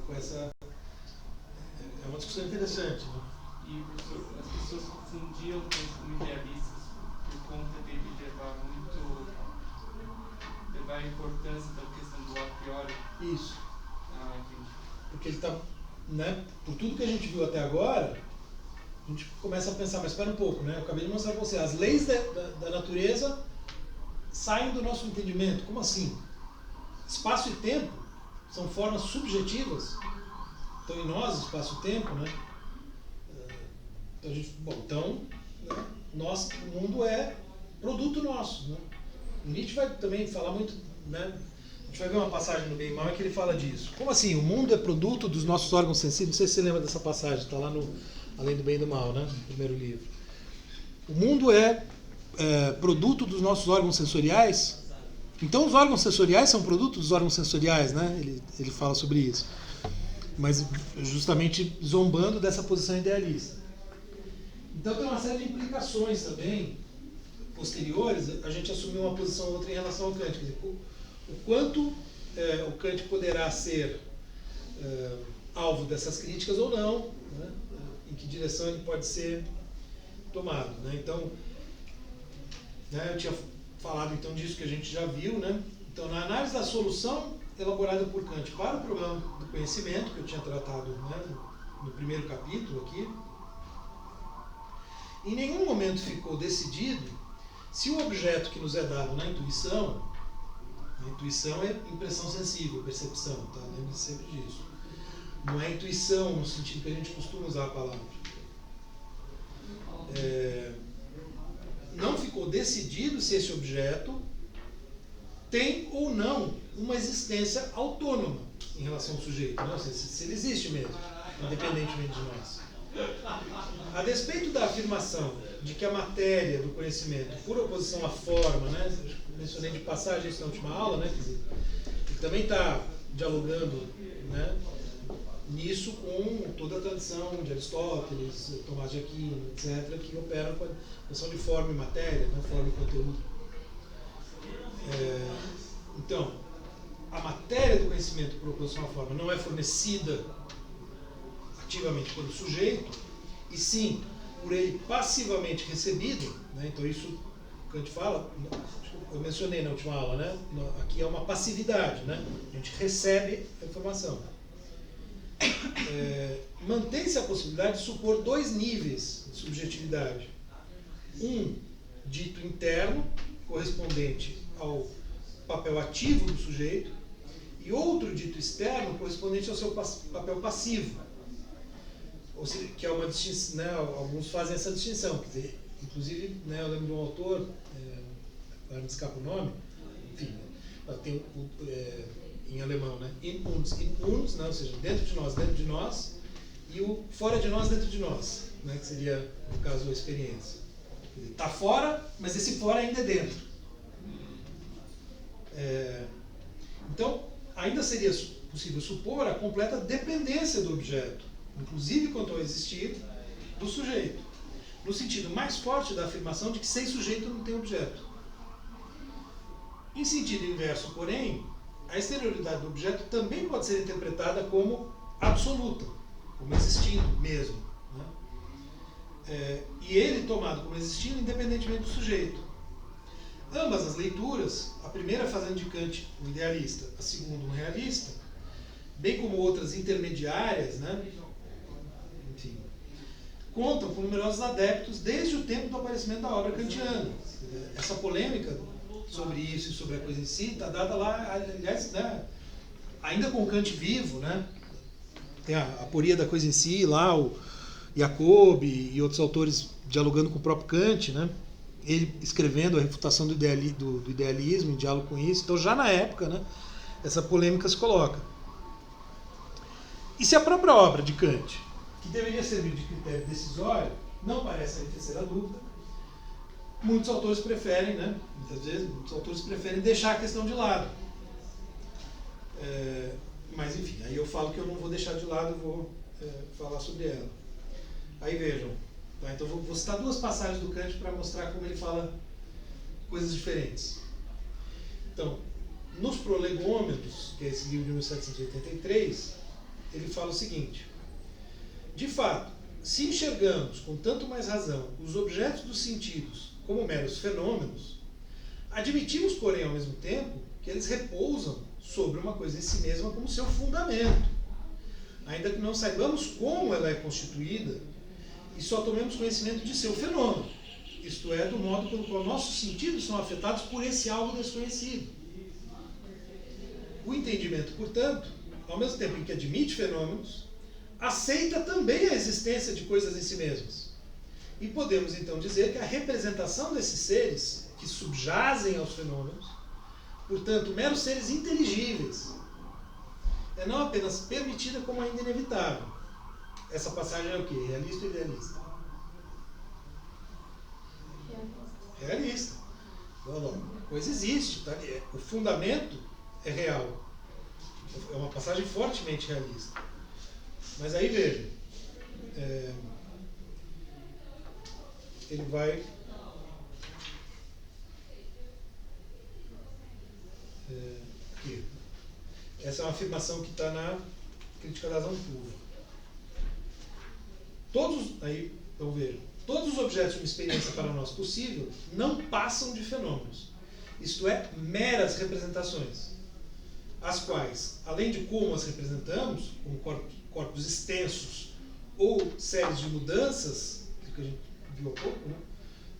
Com essa... É uma discussão interessante, né? E, professor, as pessoas confundiam Kant como idealistas por conta dele levar a importância da questão do a priori. Isso. Ah, entendi. Porque ele está, né, por tudo que a gente viu até agora, a gente começa a pensar, mas espera um pouco, né? Eu acabei de mostrar para você, as leis da natureza saem do nosso entendimento. Como assim? Espaço e tempo são formas subjetivas. Então, em nós, espaço e tempo, né? Então, né, o mundo é produto nosso, né? O Nietzsche vai também falar muito, né? A gente vai ver uma passagem no Bem e Mal em que ele fala disso. Como assim? O mundo é produto dos nossos órgãos sensíveis? Não sei se você lembra dessa passagem, está lá no Além do Bem e do Mal, né? No primeiro livro. O mundo é produto dos nossos órgãos sensoriais. Então os órgãos sensoriais são produto dos órgãos sensoriais, né? Ele fala sobre isso. Mas justamente zombando dessa posição idealista. Então tem uma série de implicações também posteriores, a gente assumiu uma posição ou outra em relação ao Kant. Quer dizer, o quanto o Kant poderá ser alvo dessas críticas ou não, né? Em que direção ele pode ser tomado, né? Então, né, eu tinha falado então disso que a gente já viu, né? Então, na análise da solução elaborada por Kant para o problema do conhecimento, que eu tinha tratado, né, no primeiro capítulo aqui, em nenhum momento ficou decidido se o objeto que nos é dado na intuição, a intuição é impressão sensível, percepção, tá? Lembre-se sempre disso. Não é intuição no sentido que a gente costuma usar a palavra. Não ficou decidido se esse objeto tem ou não uma existência autônoma em relação ao sujeito, né? Se ele existe mesmo, independentemente de nós. A despeito da afirmação de que a matéria do conhecimento, por oposição à forma, né? Eu mencionei de passagem isso na última aula, né? Quer dizer, ele também está dialogando, né, nisso com toda a tradição de Aristóteles, Tomás de Aquino, etc., que operam com a noção de forma e matéria, né? Forma e conteúdo. Então, a matéria do conhecimento, por oposição à forma, não é fornecida ativamente pelo sujeito, e sim por ele passivamente recebido, né? Então isso que a gente fala, eu mencionei na última aula, né? Aqui é uma passividade, né? A gente recebe a informação. Mantém-se a possibilidade de supor dois níveis de subjetividade. Um dito interno, correspondente ao papel ativo do sujeito, e outro dito externo, correspondente ao seu papel passivo. Ou seja, que é uma distinção, né, alguns fazem essa distinção, quer dizer, inclusive, né, eu lembro de um autor, agora me escapa o nome, enfim, tem em alemão, né, in uns, né, ou seja, dentro de nós, e o fora de nós, dentro de nós, né, que seria, no caso, a experiência. Está fora, mas esse fora ainda é dentro. Então, ainda seria possível supor a completa dependência do objeto, inclusive quanto ao existir do sujeito, no sentido mais forte da afirmação de que sem sujeito não tem objeto. Em sentido inverso, porém, a exterioridade do objeto também pode ser interpretada como absoluta, como existindo mesmo, né? E ele tomado como existindo independentemente do sujeito. Ambas as leituras, a primeira fazendo de Kant um idealista, a segunda um realista, bem como outras intermediárias, né? Enfim, contam com numerosos adeptos desde o tempo do aparecimento da obra kantiana. Essa polêmica sobre isso e sobre a coisa em si está dada lá, aliás, né? Ainda com Kant vivo, né? Tem a aporia da coisa em si, lá o Jacob e outros autores dialogando com o próprio Kant, né? Ele escrevendo a refutação do idealismo, em diálogo com isso. Então, já na época, né, essa polêmica se coloca. E se a própria obra de Kant, que deveria servir de critério decisório, não parece arrefecer a dúvida, muitos autores preferem, né, muitas vezes, muitos autores preferem deixar a questão de lado. Mas, enfim, aí eu falo que eu não vou deixar de lado, eu vou falar sobre ela. Aí vejam. Tá, então vou citar duas passagens do Kant para mostrar como ele fala coisas diferentes. Então, nos Prolegômenos, que é esse livro de 1783, ele fala o seguinte: de fato, se enxergamos com tanto mais razão os objetos dos sentidos como meros fenômenos, admitimos, porém, ao mesmo tempo, que eles repousam sobre uma coisa em si mesma como seu fundamento, ainda que não saibamos como ela é constituída e só tomemos conhecimento de seu fenômeno, isto é, do modo pelo qual nossos sentidos são afetados por esse algo desconhecido. O entendimento, portanto, ao mesmo tempo em que admite fenômenos, aceita também a existência de coisas em si mesmas. E podemos então dizer que a representação desses seres que subjazem aos fenômenos, portanto, meros seres inteligíveis, é não apenas permitida como ainda inevitável. Essa passagem é o quê? Realista ou idealista? Realista. A coisa existe, tá? O fundamento é real. É uma passagem fortemente realista. Mas aí veja, ele vai aqui. Essa é uma afirmação que está na Crítica da Razão Pura. Todos os objetos de uma experiência para nós possível não passam de fenômenos, isto é, meras representações, as quais, além de como as representamos, como corpos extensos ou séries de mudanças, que a gente viu há pouco, né,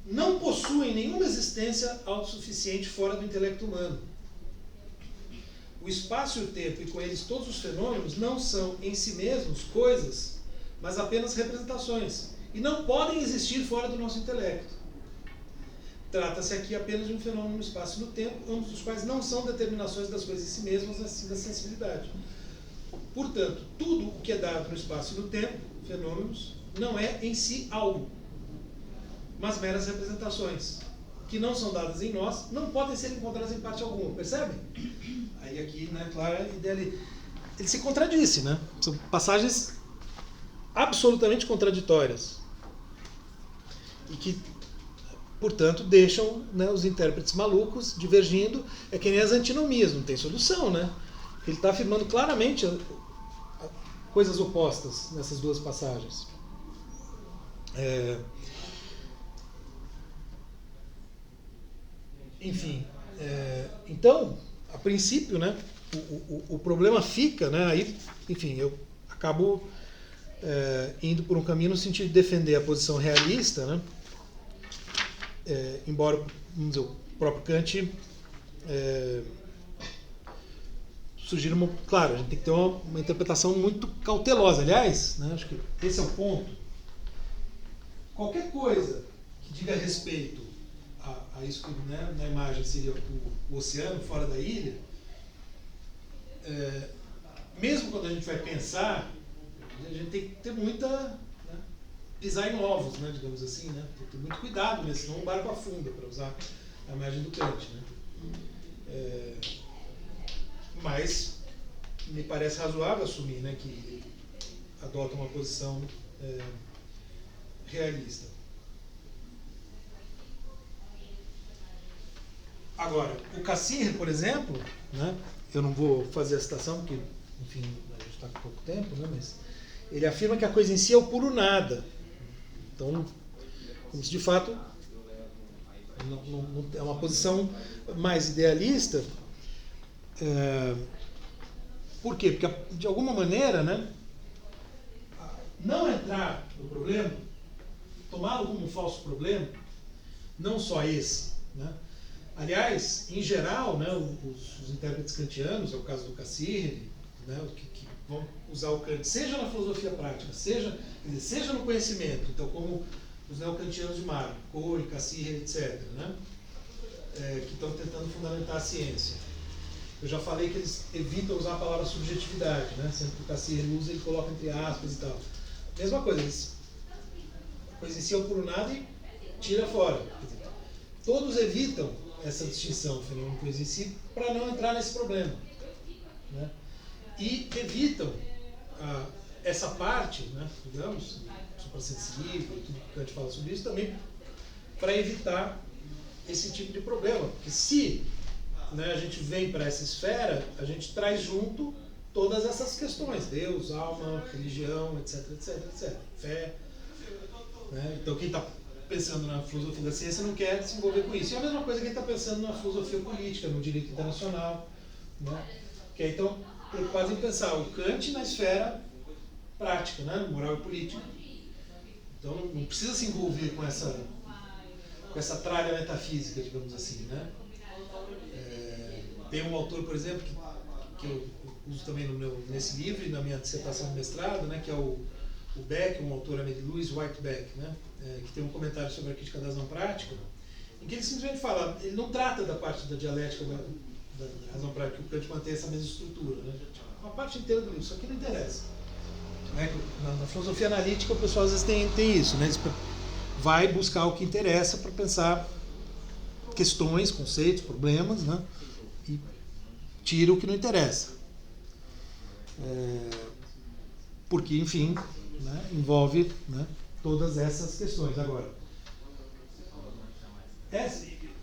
não possuem nenhuma existência autossuficiente fora do intelecto humano. O espaço e o tempo, e com eles todos os fenômenos, não são em si mesmos coisas, mas apenas representações, e não podem existir fora do nosso intelecto. Trata-se aqui apenas de um fenômeno no espaço e no tempo, ambos os quais não são determinações das coisas em si mesmas, assim da sensibilidade. Portanto, tudo o que é dado no espaço e no tempo, fenômenos, não é em si algo, mas meras representações, que não são dadas em nós, não podem ser encontradas em parte alguma. Percebem? Aí aqui, né, claro, ele se contradisse, né? São passagens absolutamente contraditórias e que, portanto, deixam, né, os intérpretes malucos divergindo. É que nem as antinomias, não tem solução, né? Ele está afirmando claramente coisas opostas nessas duas passagens. Enfim, então, a princípio, né, o problema fica, né, aí, enfim, eu acabo indo por um caminho no sentido de defender a posição realista, né, embora, vamos dizer, o próprio Kant sugira claro, a gente tem que ter uma interpretação muito cautelosa. Aliás, né, acho que esse é o ponto. Qualquer coisa que diga respeito a isso que, né, na imagem seria o oceano fora da ilha, mesmo quando a gente vai pensar, a gente tem que ter muita, né, pisar em ovos, né, digamos assim, né, tem que ter muito cuidado, né, senão o barco afunda, para usar a imagem do Kant, né. Mas me parece razoável assumir, né, que ele adota uma posição realista. Agora, o Cassirer, por exemplo, né, eu não vou fazer a citação porque enfim, a gente está com pouco tempo, né, mas ele afirma que a coisa em si é o puro nada. Então, como se de fato não é uma posição mais idealista. Por quê? Porque, de alguma maneira, né, não entrar no problema, tomá-lo como um falso problema, não só esse, né? Aliás, em geral, né, os intérpretes kantianos, é o caso do Cassirer, né, que vão usar o Kant, seja na filosofia prática, seja no conhecimento, então como os neocantianos de Marco, Coe, Cassirer, etc., né, que estão tentando fundamentar a ciência. Eu já falei que eles evitam usar a palavra subjetividade, né, sempre que o Cassirer usa, ele coloca entre aspas e tal. Mesma coisa, a coisa em si é o puro nada e tira fora. Todos evitam essa distinção, fenômeno coisa em si, para não entrar nesse problema, né? E evitam essa parte, né, digamos, suprassensível, tudo que Kant fala sobre isso, também para evitar esse tipo de problema. Porque se, né, a gente vem para essa esfera, a gente traz junto todas essas questões, Deus, alma, religião, etc, etc, etc, fé, né? Então quem está pensando na filosofia da ciência não quer se envolver com isso. E a mesma coisa que quem está pensando na filosofia política, no direito internacional, né? Que é, então, preocupados em pensar o Kant na esfera prática, né? Moral e política. Então não precisa se envolver com essa tralha metafísica, digamos assim, né? Tem um autor, por exemplo, que eu uso também nesse livro e na minha dissertação de mestrado, né? Que é o Beck, um autor americano, Louis White Beck, né? Que tem um comentário sobre a crítica da razão prática, em que ele simplesmente fala, ele não trata da parte da dialética da razão prática, que o Kant mantém essa mesma estrutura, né? Uma parte inteira do livro, isso aqui não interessa. Né? Na filosofia analítica o pessoal às vezes tem isso, né? Eles vai buscar o que interessa para pensar questões, conceitos, problemas, né? E tira o que não interessa. Porque, enfim, né, envolve, né, todas essas questões. Agora,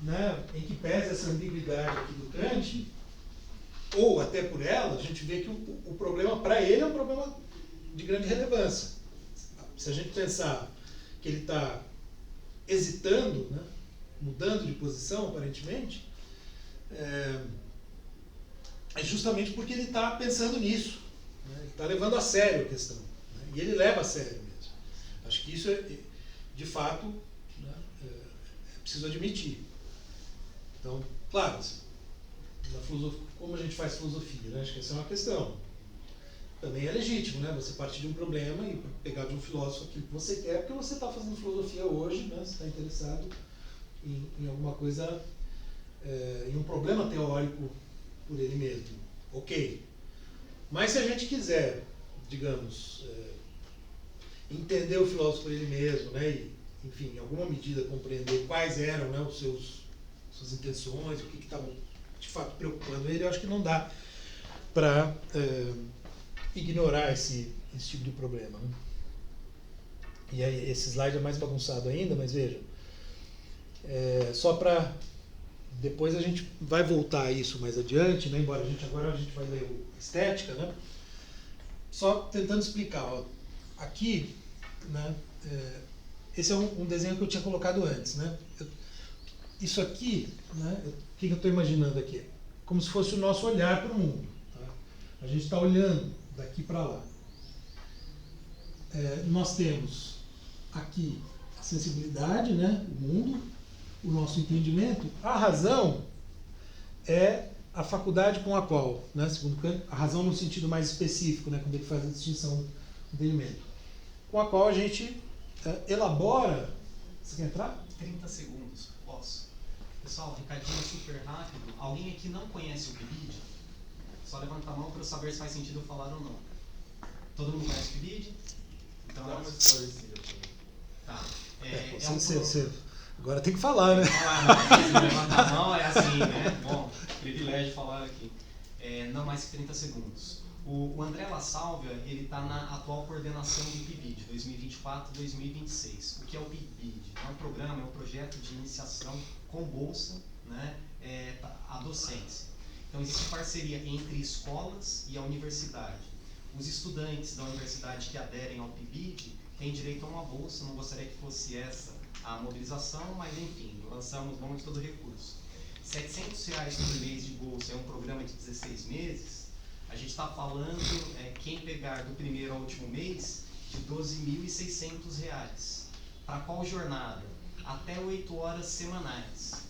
né, em que pese essa ambiguidade aqui do Kant, ou até por ela, a gente vê que o problema para ele é um problema de grande relevância. Se a gente pensar que ele está hesitando, né, mudando de posição, aparentemente, é justamente porque ele está pensando nisso, né, ele está levando a sério a questão, né, e ele leva a sério mesmo. Acho que isso de fato, né, é preciso admitir. Então, claro, na filosofia, como a gente faz filosofia, né? Acho que essa é uma questão. Também é legítimo, né? Você partir de um problema e pegar de um filósofo aquilo que você quer, porque você está fazendo filosofia hoje, né? Você está interessado em alguma coisa, em um problema teórico por ele mesmo. Ok. Mas se a gente quiser, digamos, entender o filósofo por ele mesmo, né? E, enfim, em alguma medida compreender quais eram, né, suas intenções, o que estava de fato preocupando ele, eu acho que não dá para ignorar esse tipo de problema, né? E aí, esse slide é mais bagunçado ainda, mas vejam, só para depois a gente vai voltar a isso mais adiante, né? Embora agora a gente vai ler o Estética, né? Só tentando explicar, ó, aqui, né, esse é um desenho que eu tinha colocado antes, né? Isso aqui, né, o que eu estou imaginando aqui? Como se fosse o nosso olhar para o mundo. Tá? A gente está olhando daqui para lá. Nós temos aqui a sensibilidade, né, o mundo, o nosso entendimento. A razão é a faculdade com a qual, né, segundo Kant, a razão no sentido mais específico, né, quando ele faz a distinção do entendimento, com a qual a gente elabora. Você quer entrar? 30 segundos, posso? Pessoal, recadinho super rápido. Alguém aqui não conhece o PIBID? Só levanta a mão para eu saber se faz sentido eu falar ou não. Todo mundo conhece o PIBID? Então, dá uma esclarecida. Tá. Você agora tem que falar, né? Levanta a mão, é assim, né? Bom, privilégio falar aqui. Não mais que 30 segundos. O André La Sálvia, ele está na atual coordenação do PIBID, 2024-2026. O que é o PIBID? É um programa, é um projeto de iniciação com bolsa, né, à docência. Então existe parceria entre escolas e a universidade. Os estudantes da universidade que aderem ao PIBID têm direito a uma bolsa. Não gostaria que fosse essa a mobilização, mas enfim, lançamos mão de todo recurso. R$700 por mês de bolsa é um programa de 16 meses. A gente está falando, quem pegar do primeiro ao último mês, de R$12.600. Para qual jornada? Até 8 horas semanais.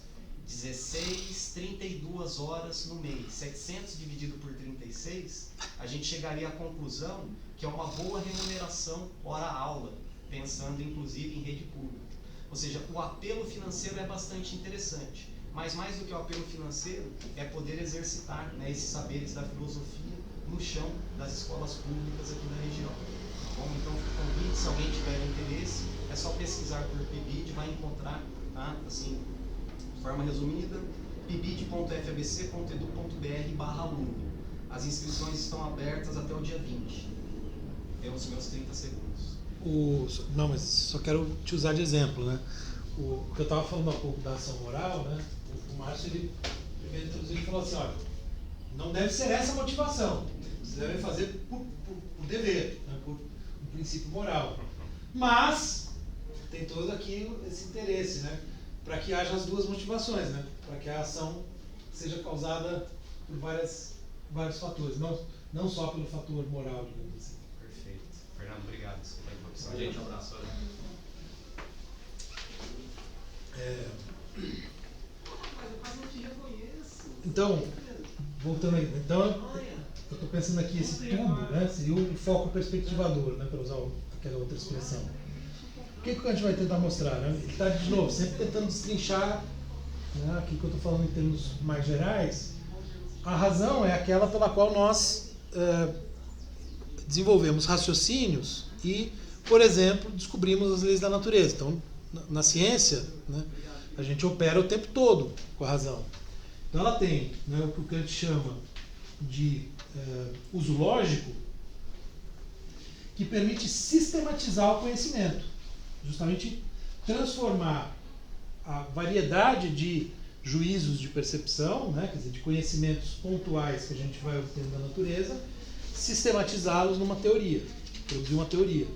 16, 32 horas no mês. 700 dividido por 36, a gente chegaria à conclusão que é uma boa remuneração hora-aula, pensando inclusive em rede pública. Ou seja, o apelo financeiro é bastante interessante, mas mais do que o apelo financeiro é poder exercitar, né, esses saberes da filosofia no chão das escolas públicas aqui da região. Bom, então, convite, se alguém tiver interesse, é só pesquisar por PIBID, vai encontrar, tá? Assim, de forma resumida, pibid.fabc.edu.br/aluno. As inscrições estão abertas até o dia 20. Temos meus 30 segundos. Não, mas só quero te usar de exemplo, né? O que eu estava falando há pouco da ação moral, né? O Márcio, ele primeiro introduziu e falou assim, olha, não deve ser essa a motivação. Vocês devem fazer por dever, né? Por um princípio moral. Mas tem todo aqui esse interesse, né? Para que haja as duas motivações, né? Para que a ação seja causada por vários fatores, não só pelo fator moral, digamos assim. Perfeito. Fernando, obrigado. Gente, um abraço. Então, voltando aí, então, eu estou pensando aqui, esse tubo, né, seria o foco perspectivador, né, para usar aquela outra expressão. O que o Kant vai tentar mostrar? Né? Ele está, de novo, sempre tentando destrinchar, né, aqui que eu estou falando em termos mais gerais. A razão é aquela pela qual nós desenvolvemos raciocínios e, por exemplo, descobrimos as leis da natureza. Então, na ciência, né, a gente opera o tempo todo com a razão. Então ela tem, né, o que o Kant chama de uso lógico, que permite sistematizar o conhecimento, justamente transformar a variedade de juízos de percepção, né, quer dizer, de conhecimentos pontuais que a gente vai obtendo da natureza, sistematizá-los numa teoria, produzir uma teoria.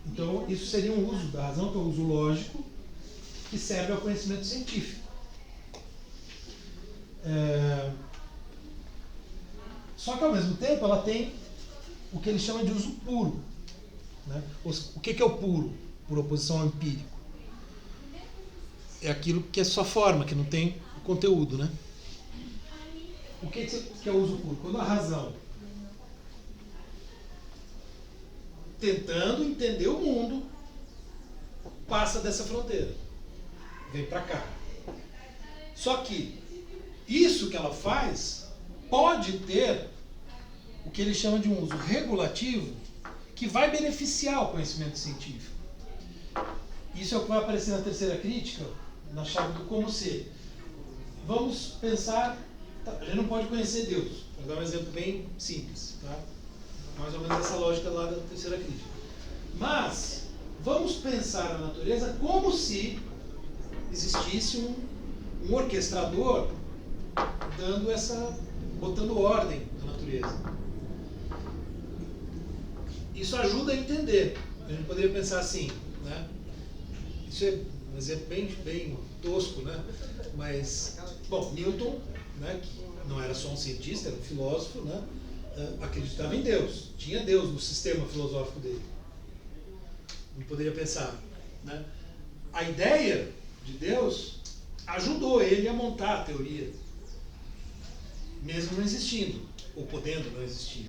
Então, isso seria um uso da razão, que é o uso lógico, que serve ao conhecimento científico. Só que, ao mesmo tempo, ela tem o que ele chama de uso puro. Né? O que é o puro, por oposição ao empírico? É aquilo que é só forma, que não tem conteúdo. Né? O que é o uso puro? Quando a razão, tentando entender o mundo, passa dessa fronteira, vem para cá. Só que isso que ela faz pode ter o que ele chama de um uso regulativo que vai beneficiar o conhecimento científico. Isso é o que vai aparecer na terceira crítica, na chave do como ser. Vamos pensar, a gente não pode conhecer Deus, vou dar um exemplo bem simples, tá? Mais ou menos essa lógica lá da terceira crítica. Mas vamos pensar a natureza como se existisse um orquestrador botando ordem na natureza. Isso ajuda a entender. A gente poderia pensar assim, né? Isso é um exemplo bem tosco, né? Mas, bom, Newton, né, que não era só um cientista, era um filósofo, né? Acreditava em Deus, tinha Deus no sistema filosófico dele. A gente poderia pensar, né? A ideia de Deus ajudou ele a montar a teoria, mesmo não existindo, ou podendo não existir.